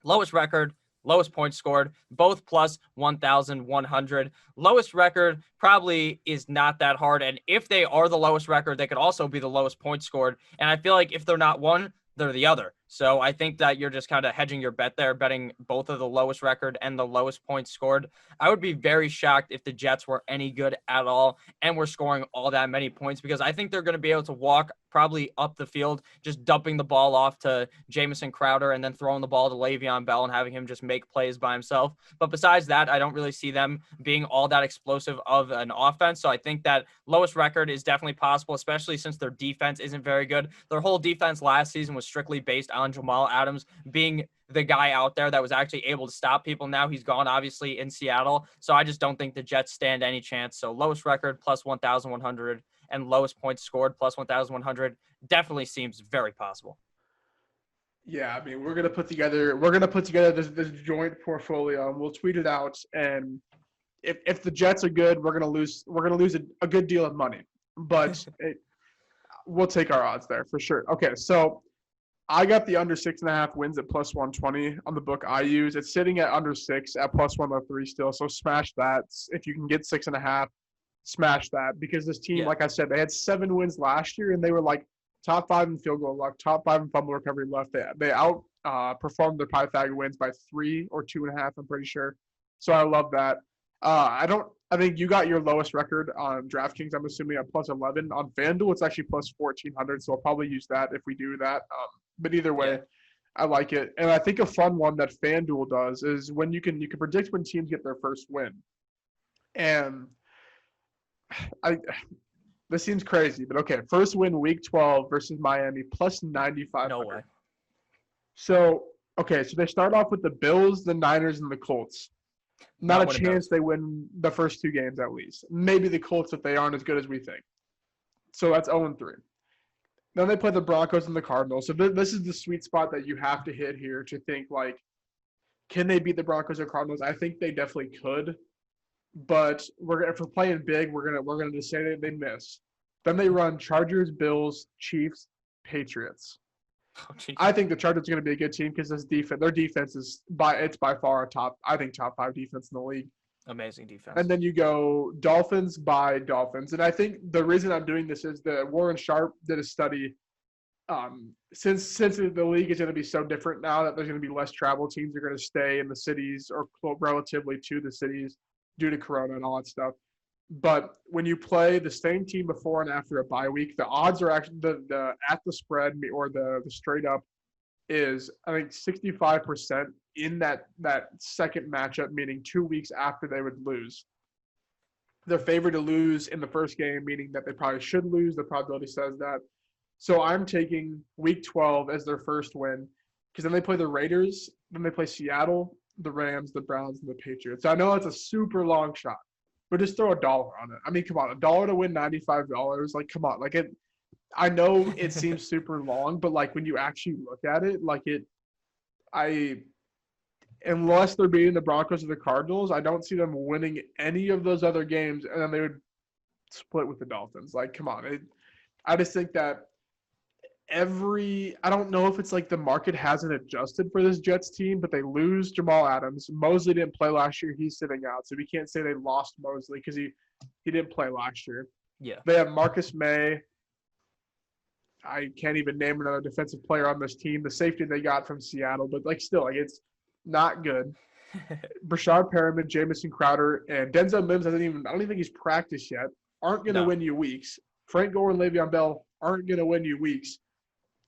lowest record, lowest points scored, both plus 1,100. Lowest record probably is not that hard. And if they are the lowest record, they could also be the lowest points scored. And I feel like if they're not one, they're the other. So I think that you're just kind of hedging your bet there, betting both of the lowest record and the lowest points scored. I would be very shocked if the Jets were any good at all and were scoring all that many points because I think they're going to be able to walk probably up the field, just dumping the ball off to Jamison Crowder and then throwing the ball to Le'Veon Bell and having him just make plays by himself. But besides that, I don't really see them being all that explosive of an offense. So I think that lowest record is definitely possible, especially since their defense isn't very good. Their whole defense last season was strictly based on Jamal Adams being the guy out there that was actually able to stop people. Now he's gone, obviously, in Seattle. So I just don't think the Jets stand any chance. So lowest record plus 1,100 and lowest points scored plus 1,100 definitely seems very possible. Yeah, I mean, we're gonna put together this joint portfolio, and we'll tweet it out. And if the Jets are good, we're gonna lose a good deal of money, but we'll take our odds there for sure. Okay, so I got the under 6.5 wins at plus 120 on the book I use. It's sitting at under 6 at plus 103 still. So smash that. If you can get 6.5, smash that, because this team, like I said, they had 7 wins last year, and they were like top 5 in field goal luck, top 5 in fumble recovery luck. They performed their Pythag wins by 3 or 2.5. I'm pretty sure. So I love that. I think you got your lowest record on DraftKings, I'm assuming, at plus 11. On FanDuel, it's actually plus 1,400, so I'll probably use that if we do that. But either way, I like it. And I think a fun one that FanDuel does is when you can predict when teams get their first win. And this seems crazy, but okay, first win week 12 versus Miami plus 9,500. No way. So they start off with the Bills, the Niners, and the Colts. Not a chance they win the first 2 games at least. Maybe the Colts if they aren't as good as we think. So that's 0-3. Then they play the Broncos and the Cardinals. So this is the sweet spot that you have to hit here to think, like, can they beat the Broncos or Cardinals? I think they definitely could. But if we're playing big, we're gonna just say they miss. Then they run Chargers, Bills, Chiefs, Patriots. Oh, I think the Chargers are going to be a good team because their defense is by far top 5 defense in the league. Amazing defense. And then you go Dolphins by Dolphins. And I think the reason I'm doing this is that Warren Sharp did a study. Since the league is going to be so different now that there's going to be less travel, teams are going to stay in the cities or relatively to the cities due to Corona and all that stuff. But when you play the same team before and after a bye week, the odds are actually the at the spread or the straight up is, I think, 65% in that second matchup, meaning 2 weeks after they would lose. They're favored to lose in the first game, meaning that they probably should lose. The probability says that. So I'm taking week 12 as their first win, because then they play the Raiders, then they play Seattle, the Rams, the Browns, and the Patriots. So I know it's a super long shot, but just throw $1 on it. I mean, come on, $1 to win $95. Like, come on. Like, I know it seems super long, but like when you actually look at it, unless they're beating the Broncos or the Cardinals, I don't see them winning any of those other games, and then they would split with the Dolphins. Like, come on. I just think that I don't know if it's like the market hasn't adjusted for this Jets team, but they lose Jamal Adams. Mosley didn't play last year. He's sitting out. So we can't say they lost Mosley because he didn't play last year. Yeah. They have Marcus May. I can't even name another defensive player on this team. The safety they got from Seattle, but it's not good. Brashard Perriman, Jamison Crowder, and Denzel Mims I don't even think he's practiced yet. Aren't going to win you weeks. Frank Gore and Le'Veon Bell aren't going to win you weeks.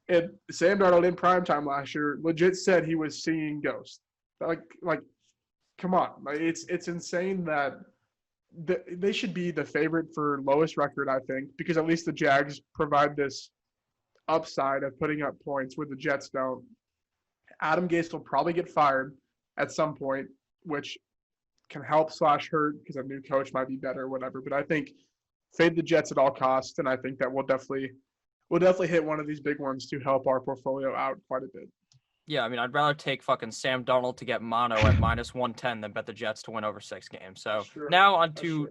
And Sam Darnold in primetime last year legit said he was seeing ghosts. Like, come on. Like, it's insane that they should be the favorite for lowest record, I think, because at least the Jags provide this upside of putting up points where the Jets don't. Adam Gase will probably get fired at some point, which can help / hurt because a new coach might be better or whatever. But I think fade the Jets at all costs, and I think that we'll definitely hit one of these big ones to help our portfolio out quite a bit. Yeah, I mean, I'd rather take fucking Sam Darnold to get mono at minus 110 than bet the Jets to win over 6 games. So now onto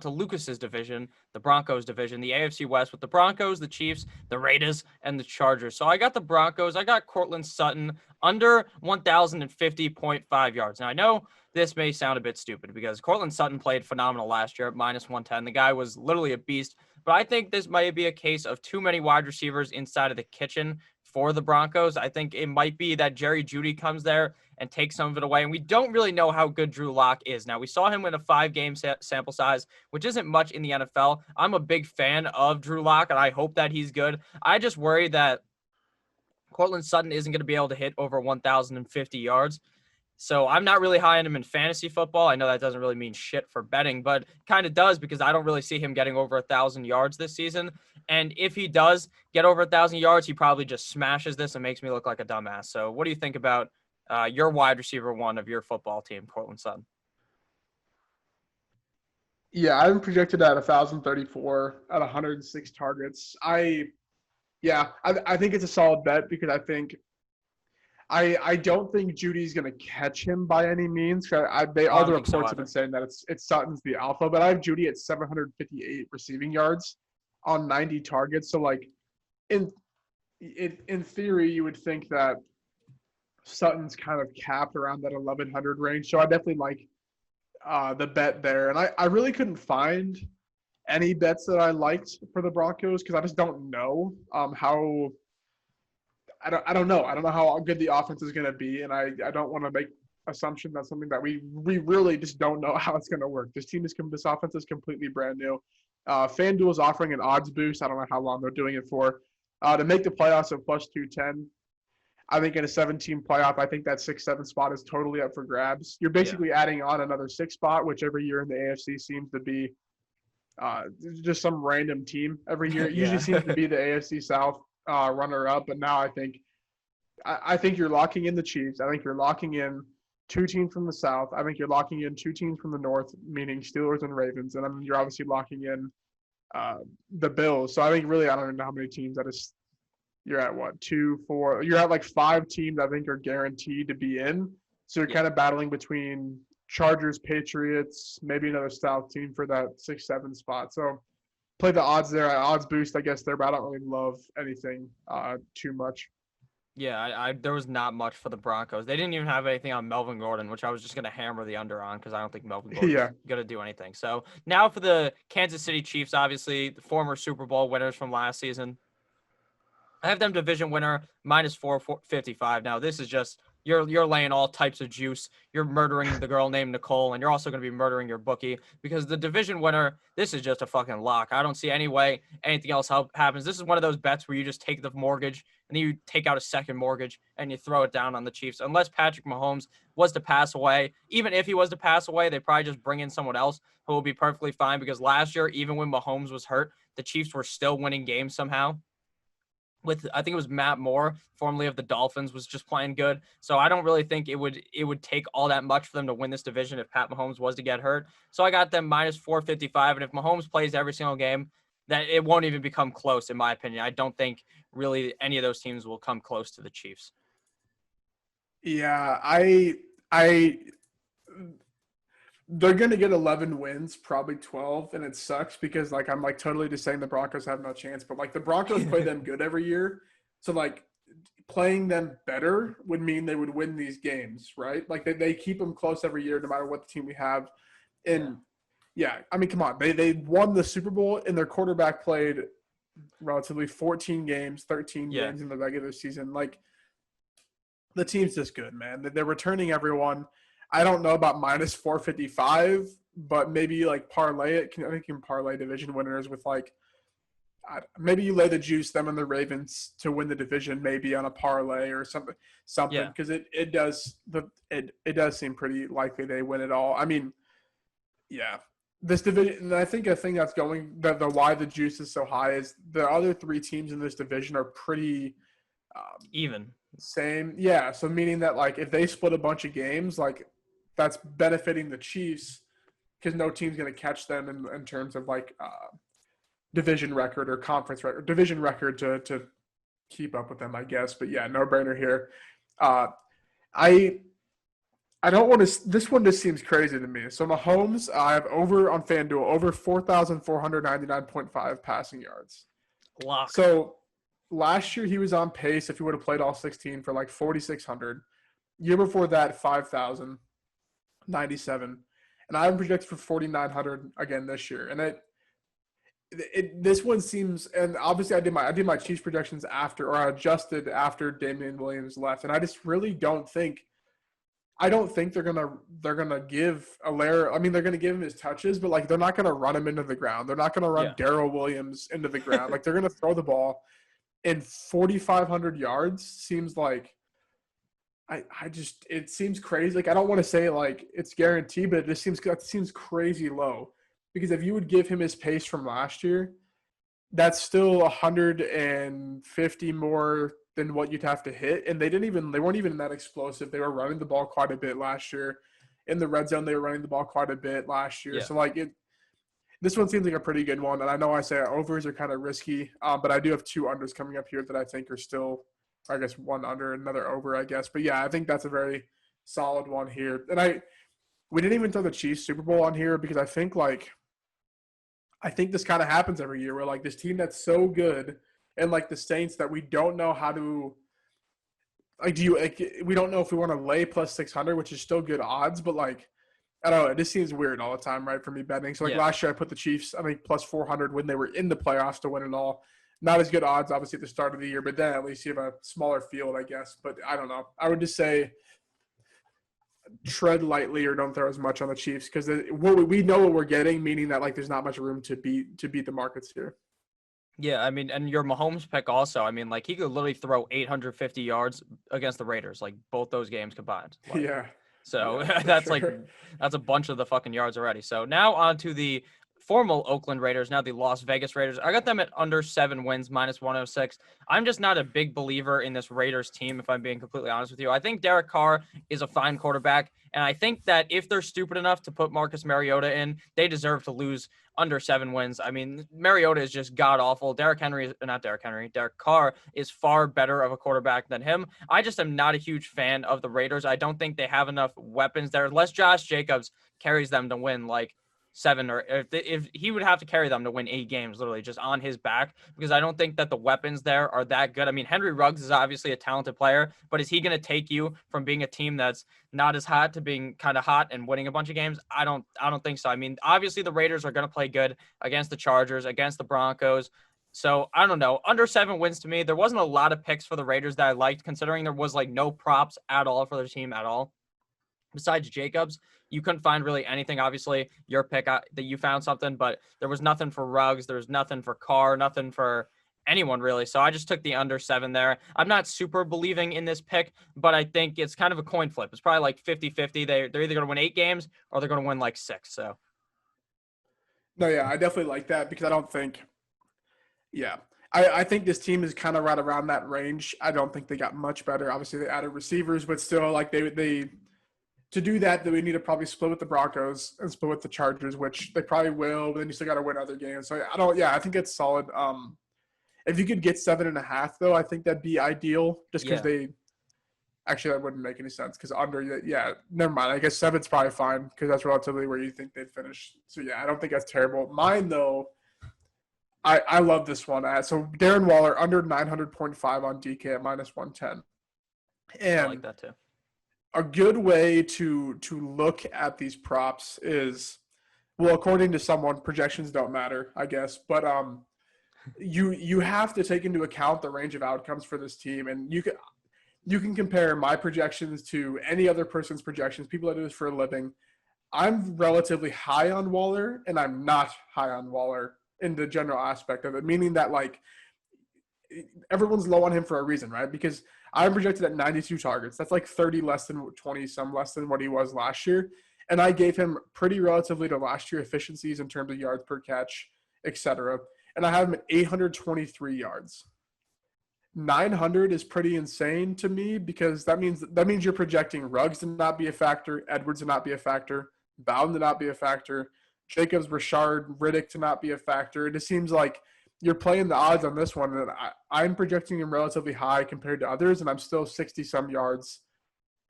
Lucas's division, the Broncos division, the AFC West with the Broncos, the Chiefs, the Raiders, and the Chargers. So I got the Broncos. I got Cortland Sutton under 1,050.5 yards. Now, I know this may sound a bit stupid because Cortland Sutton played phenomenal last year at minus 110. The guy was literally a beast. But I think this might be a case of too many wide receivers inside of the kitchen for the Broncos. I think it might be that Jerry Jeudy comes there and takes some of it away. And we don't really know how good Drew Lock is. Now, we saw him in a 5-game sample size, which isn't much in the NFL. I'm a big fan of Drew Lock, and I hope that he's good. I just worry that Cortland Sutton isn't going to be able to hit over 1,050 yards. So I'm not really high on him in fantasy football. I know that doesn't really mean shit for betting, but kind of does because I don't really see him getting over 1,000 yards this season. And if he does get over 1,000 yards, he probably just smashes this and makes me look like a dumbass. So what do you think about your wide receiver one of your football team, Cortland Sutton. Yeah, I'm projected at 1,034 at 106 targets. I think it's a solid bet because I don't think Judy's going to catch him by any means. All the Think so reports have been saying that it's Sutton's the alpha, but I have Judy at 758 receiving yards on 90 targets. So like in theory, you would think that Sutton's kind of capped around that 1,100 range. So I definitely like the bet there. And I really couldn't find any bets that I liked for the Broncos because I just don't know how. I don't know. I don't know how good the offense is going to be, and I don't want to make assumption that's something that we really just don't know how it's going to work. This offense is completely brand new. FanDuel is offering an odds boost. I don't know how long they're doing it for to make the playoffs of plus 210. I think in a 17 playoff, I think that 6-7 spot is totally up for grabs. You're basically adding on another 6 spot, which every year in the AFC seems to be just some random team every year. It usually seems to be the AFC South runner-up, but now I think you're locking in the Chiefs. I think you're locking in 2 teams from the South. I think you're locking in 2 teams from the North, meaning Steelers and Ravens, and then you're obviously locking in the Bills. So I think really I don't even know how many teams that is. You're at what 2, 4? You're at like 5 teams I think are guaranteed to be in. So you're kind of battling between Chargers, Patriots, maybe another South team for that 6-7 spot. So play the odds there. Odds boost, I guess, there, but I don't really love anything too much. Yeah, there was not much for the Broncos. They didn't even have anything on Melvin Gordon, which I was just going to hammer the under on because I don't think Melvin Gordon's going to do anything. So now for the Kansas City Chiefs, obviously, the former Super Bowl winners from last season. I have them division winner minus 455. Now, this is just you're laying all types of juice. You're murdering the girl named Nicole, and you're also going to be murdering your bookie because the division winner, this is just a fucking lock. I don't see any way anything else happens. This is one of those bets where you just take the mortgage and then you take out a second mortgage and you throw it down on the Chiefs. Unless Patrick Mahomes was to pass away, even if he was to pass away, they probably just bring in someone else who will be perfectly fine because last year, even when Mahomes was hurt, the Chiefs were still winning games somehow. I think it was Matt Moore, formerly of the Dolphins, was just playing good. So I don't really think it would take all that much for them to win this division if Pat Mahomes was to get hurt. So I got them minus 455. And if Mahomes plays every single game, that it won't even become close, in my opinion. I don't think really any of those teams will come close to the Chiefs. Yeah, they're going to get 11 wins, probably 12, and it sucks because, like, I'm, like, totally just saying the Broncos have no chance. But, like, the Broncos play them good every year. So, like, playing them better would mean they would win these games, right? Like, they keep them close every year no matter what the team we have. And, yeah, I mean, come on. They won the Super Bowl, and their quarterback played relatively 14 games, 13 games in the regular season. Like, the team's just good, man. They're returning everyone. I don't know about minus 455, but maybe like parlay it. I think you can parlay division winners with like maybe you lay the juice them and the Ravens to win the division maybe on a parlay or something because it does seem pretty likely they win it all. I mean, yeah, this division, and I think a thing that's going the why the juice is so high is the other 3 teams in this division are pretty even. Same, yeah. So meaning that like if they split a bunch of games, like that's benefiting the Chiefs because no team's going to catch them in terms of like division record or conference record, division record to keep up with them, I guess. But yeah, no brainer here. I don't want to. This one just seems crazy to me. So Mahomes, I have over on FanDuel over 4,499.5 passing yards. Lock. So last year he was on pace if he would have played all 16 for like 4,600. Year before that, 5,097, and I have projected for 4,900 again this year. And this one seems, and obviously I did my Chiefs projections after, or I adjusted after Damian Williams left, and I just really don't think. I don't think they're gonna give Allaire. I mean, they're gonna give him his touches, but like they're not gonna run him into the ground. They're not gonna run Darrell Williams into the ground. Like they're gonna throw the ball. And 4,500 yards seems like it seems crazy. Like I don't want to say like it's guaranteed, but it just seems crazy low. Because if you would give him his pace from last year, that's still 150 more than what you'd have to hit. And they weren't even that explosive. They were running the ball quite a bit last year. In the red zone, they were running the ball quite a bit last year. Yeah. So this one seems like a pretty good one. And I know I say overs are kind of risky, but I do have 2 unders coming up here that I think are still, I guess, 1 under, another over, I guess. But yeah, I think that's a very solid one here. And we didn't even throw the Chiefs Super Bowl on here because I think this kind of happens every year where like this team that's so good and like the Saints that we don't know how to we don't know if we want to lay plus 600, which is still good odds, but like I don't know, it just seems weird all the time, right, for me betting. So like last year I put the Chiefs, I think plus 400 when they were in the playoffs to win it all. Not as good odds obviously at the start of the year, but then at least you have a smaller field, I guess. But I don't know. I would just say tread lightly or don't throw as much on the Chiefs because we know what we're getting, meaning that like there's not much room to beat the markets here. Yeah, I mean, and your Mahomes pick also, I mean, like he could literally throw 850 yards against the Raiders, like both those games combined. Like, yeah. So Yeah, that's sure. that's a bunch of the fucking yards already. So now on to the formal Oakland Raiders, now the Las Vegas Raiders. I got them at under 7 wins, minus 106. I'm just not a big believer in this Raiders team, if I'm being completely honest with you. I think Derek Carr is a fine quarterback, and I think that if they're stupid enough to put Marcus Mariota in, they deserve to lose under 7 wins. I mean, Mariota is just god-awful. Derek Carr is far better of a quarterback than him. I just am not a huge fan of the Raiders. I don't think they have enough weapons there, unless Josh Jacobs carries them to win like 7 or if he would have to carry them to win 8 games literally just on his back because I don't think that the weapons there are that good. I mean, Henry Ruggs is obviously a talented player, but is he going to take you from being a team that's not as hot to being kind of hot and winning a bunch of games? I don't think so. I mean, obviously the Raiders are going to play good against the Chargers, against the Broncos. So I don't know. Under 7 wins to me. There wasn't a lot of picks for the Raiders that I liked, considering there was like no props at all for their team at all. Besides Jacobs, you couldn't find really anything. Obviously, your pick that you found something, but there was nothing for Ruggs. There was nothing for Carr, nothing for anyone really. So I just took the under 7 there. I'm not super believing in this pick, but I think it's kind of a coin flip. It's probably like 50-50. They're either going to win 8 games or they're going to win like 6. So. No, yeah, I definitely like that because I don't think I think this team is kind of right around that range. I don't think they got much better. Obviously, they added receivers, but still, like they to do that, then we need to probably split with the Broncos and split with the Chargers, which they probably will. But then you still got to win other games. So I think it's solid. If you could get 7.5, though, I think that'd be ideal. Just because that wouldn't make any sense. Because under, never mind. I guess 7's probably fine because that's relatively where you think they'd finish. So I don't think that's terrible. Mine though, I love this one. So Darren Waller under 900.5 on DK at minus 110. And I like that too. A good way to look at these props is, well, according to someone, projections don't matter, I guess. But you have to take into account the range of outcomes for this team, and you can compare my projections to any other person's projections. People that do this for a living. I'm relatively high on Waller, and I'm not high on Waller in the general aspect of it, meaning that like everyone's low on him for a reason, right? Because I'm projected at 92 targets. That's like 30 less than 20, some less than what he was last year. And I gave him pretty relatively to last year efficiencies in terms of yards per catch, etc. And I have him at 823 yards. 900 is pretty insane to me because that means you're projecting Ruggs to not be a factor, Edwards to not be a factor, Bowden to not be a factor, Jacobs, Rashard, Riddick to not be a factor. It just seems like you're playing the odds on this one, and I'm projecting him relatively high compared to others, and I'm still 60-some yards,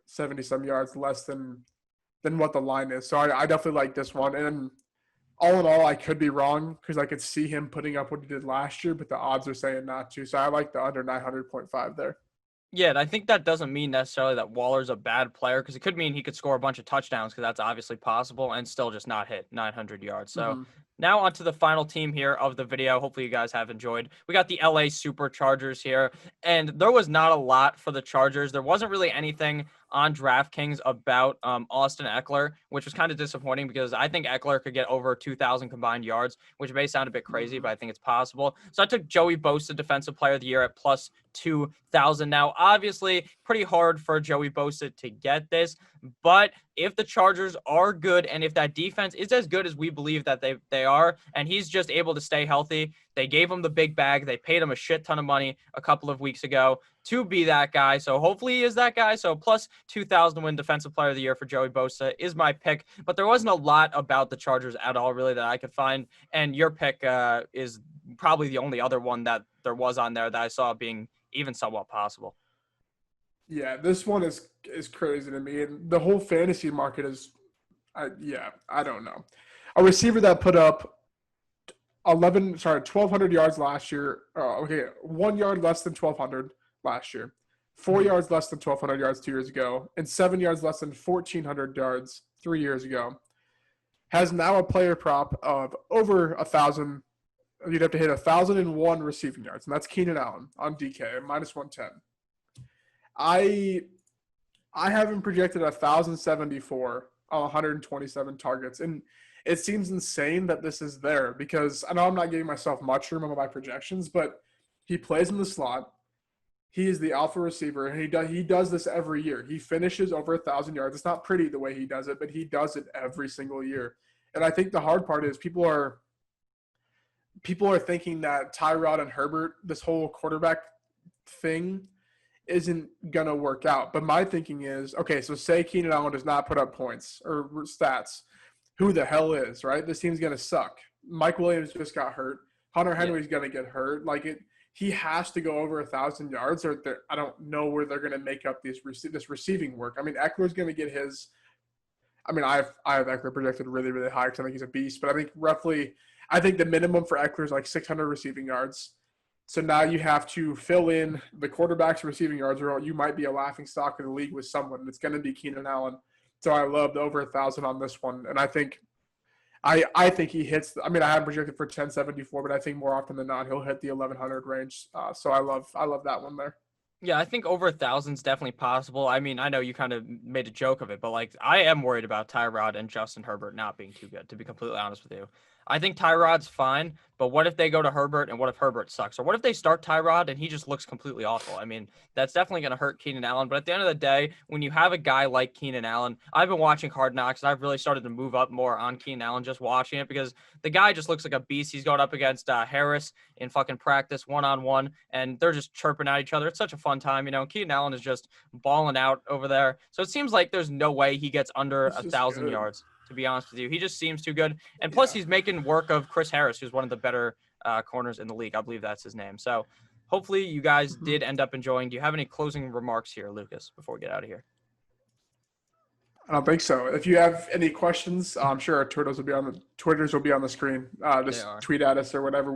70-some yards less than what the line is. So I definitely like this one. And all in all, I could be wrong because I could see him putting up what he did last year, but the odds are saying not to. So I like the under 900.5 there. Yeah, and I think that doesn't mean necessarily that Waller's a bad player because it could mean he could score a bunch of touchdowns because that's obviously possible and still just not hit 900 yards. So now on to the final team here of the video. Hopefully you guys have enjoyed. We got the LA Superchargers here, and there was not a lot for the Chargers. There wasn't really anything on DraftKings about Austin Eckler, which was kind of disappointing because I think Eckler could get over 2,000 combined yards, which may sound a bit crazy, but I think it's possible. So I took Joey Bosa, Defensive Player of the Year, at plus 2,000. Now, obviously, pretty hard for Joey Bosa to get this, but if the Chargers are good and if that defense is as good as we believe that they are, and he's just able to stay healthy, They gave him the big bag. They paid him a shit ton of money a couple of weeks ago to be that guy. So hopefully he is that guy. So plus 2,000 to win Defensive Player of the Year for Joey Bosa is my pick. But there wasn't a lot about the Chargers at all, really, that I could find. And your pick is probably the only other one that there was on there that I saw being even somewhat possible. Yeah, this one is crazy to me. And the whole fantasy market is, I don't know. A receiver that put up 1,200 yards last year. 1 yard less than 1,200 last year. 4 yards less than 1,200 yards 2 years ago. And 7 yards less than 1,400 yards 3 years ago. Has now a player prop of over 1,000. You'd have to hit 1,001 receiving yards. And that's Keenan Allen on DK, minus 110. I have him projected 1,074 on 127 targets. And it seems insane that this is there because I know I'm not giving myself much room on my projections, but he plays in the slot. He is the alpha receiver, and he does this every year. He finishes over 1,000 yards. It's not pretty the way he does it, but he does it every single year. And I think the hard part is people are thinking that Tyrod and Herbert, this whole quarterback thing, isn't going to work out. But my thinking is, okay, so say Keenan Allen does not put up points or stats. Who the hell is, right? This team's going to suck. Mike Williams just got hurt. Hunter Henry's going to get hurt. He has to go over 1,000 yards, or I don't know where they're going to make up this receiving work. I mean, Eckler's going to get his. I mean, I have Eckler projected really, really high because I think he's a beast. But I think the minimum for Eckler is like 600 receiving yards. So now you have to fill in the quarterback's receiving yards, or you might be a laughing stock in the league with someone. It's going to be Keenan Allen. So I loved over 1,000 on this one, and I think he hits. I mean, I have projected for 1074, but I think more often than not he'll hit the 1,100 range. So I love that one there. Yeah, I think over 1,000 is definitely possible. I mean, I know you kind of made a joke of it, but I am worried about Tyrod and Justin Herbert not being too good, to be completely honest with you. I think Tyrod's fine, but what if they go to Herbert and what if Herbert sucks? Or what if they start Tyrod and he just looks completely awful? I mean, that's definitely going to hurt Keenan Allen. But at the end of the day, when you have a guy like Keenan Allen, I've been watching Hard Knocks, and I've really started to move up more on Keenan Allen just watching it because the guy just looks like a beast. He's going up against Harris in fucking practice one-on-one, and they're just chirping at each other. It's such a fun time. Keenan Allen is just balling out over there. So it seems like there's no way he gets under 1,000 yards. To be honest with you, he just seems too good. And plus he's making work of Chris Harris, who's one of the better corners in the league. I believe that's his name. So hopefully you guys did end up enjoying. Do you have any closing remarks here, Lucas, before we get out of here? I don't think so. If you have any questions, I'm sure our Twitters will be on the screen. Just tweet at us or whatever.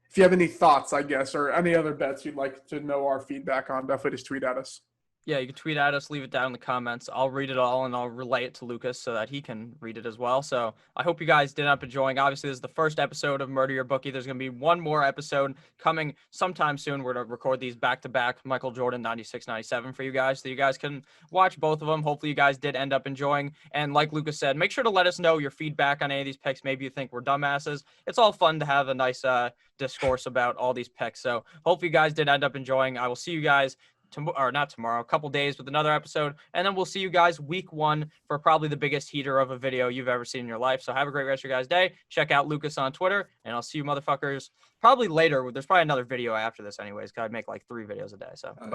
If you have any thoughts, I guess, or any other bets you'd like to know our feedback on, definitely just tweet at us. Yeah, you can tweet at us, leave it down in the comments. I'll read it all, and I'll relay it to Lucas so that he can read it as well. So I hope you guys did end up enjoying. Obviously, this is the first episode of Murder Your Bookie. There's going to be one more episode coming sometime soon. We're going to record these back-to-back Michael Jordan 96, 97 for you guys, so you guys can watch both of them. Hopefully, you guys did end up enjoying. And like Lucas said, make sure to let us know your feedback on any of these picks. Maybe you think we're dumbasses. It's all fun to have a nice discourse about all these picks. So hopefully, you guys did end up enjoying. I will see you guys not tomorrow, a couple days with another episode. And then we'll see you guys week 1 for probably the biggest heater of a video you've ever seen in your life. So have a great rest of your guys' day. Check out Lucas on Twitter, and I'll see you motherfuckers probably later. There's probably another video after this anyways, because I make like 3 videos a day. So bye.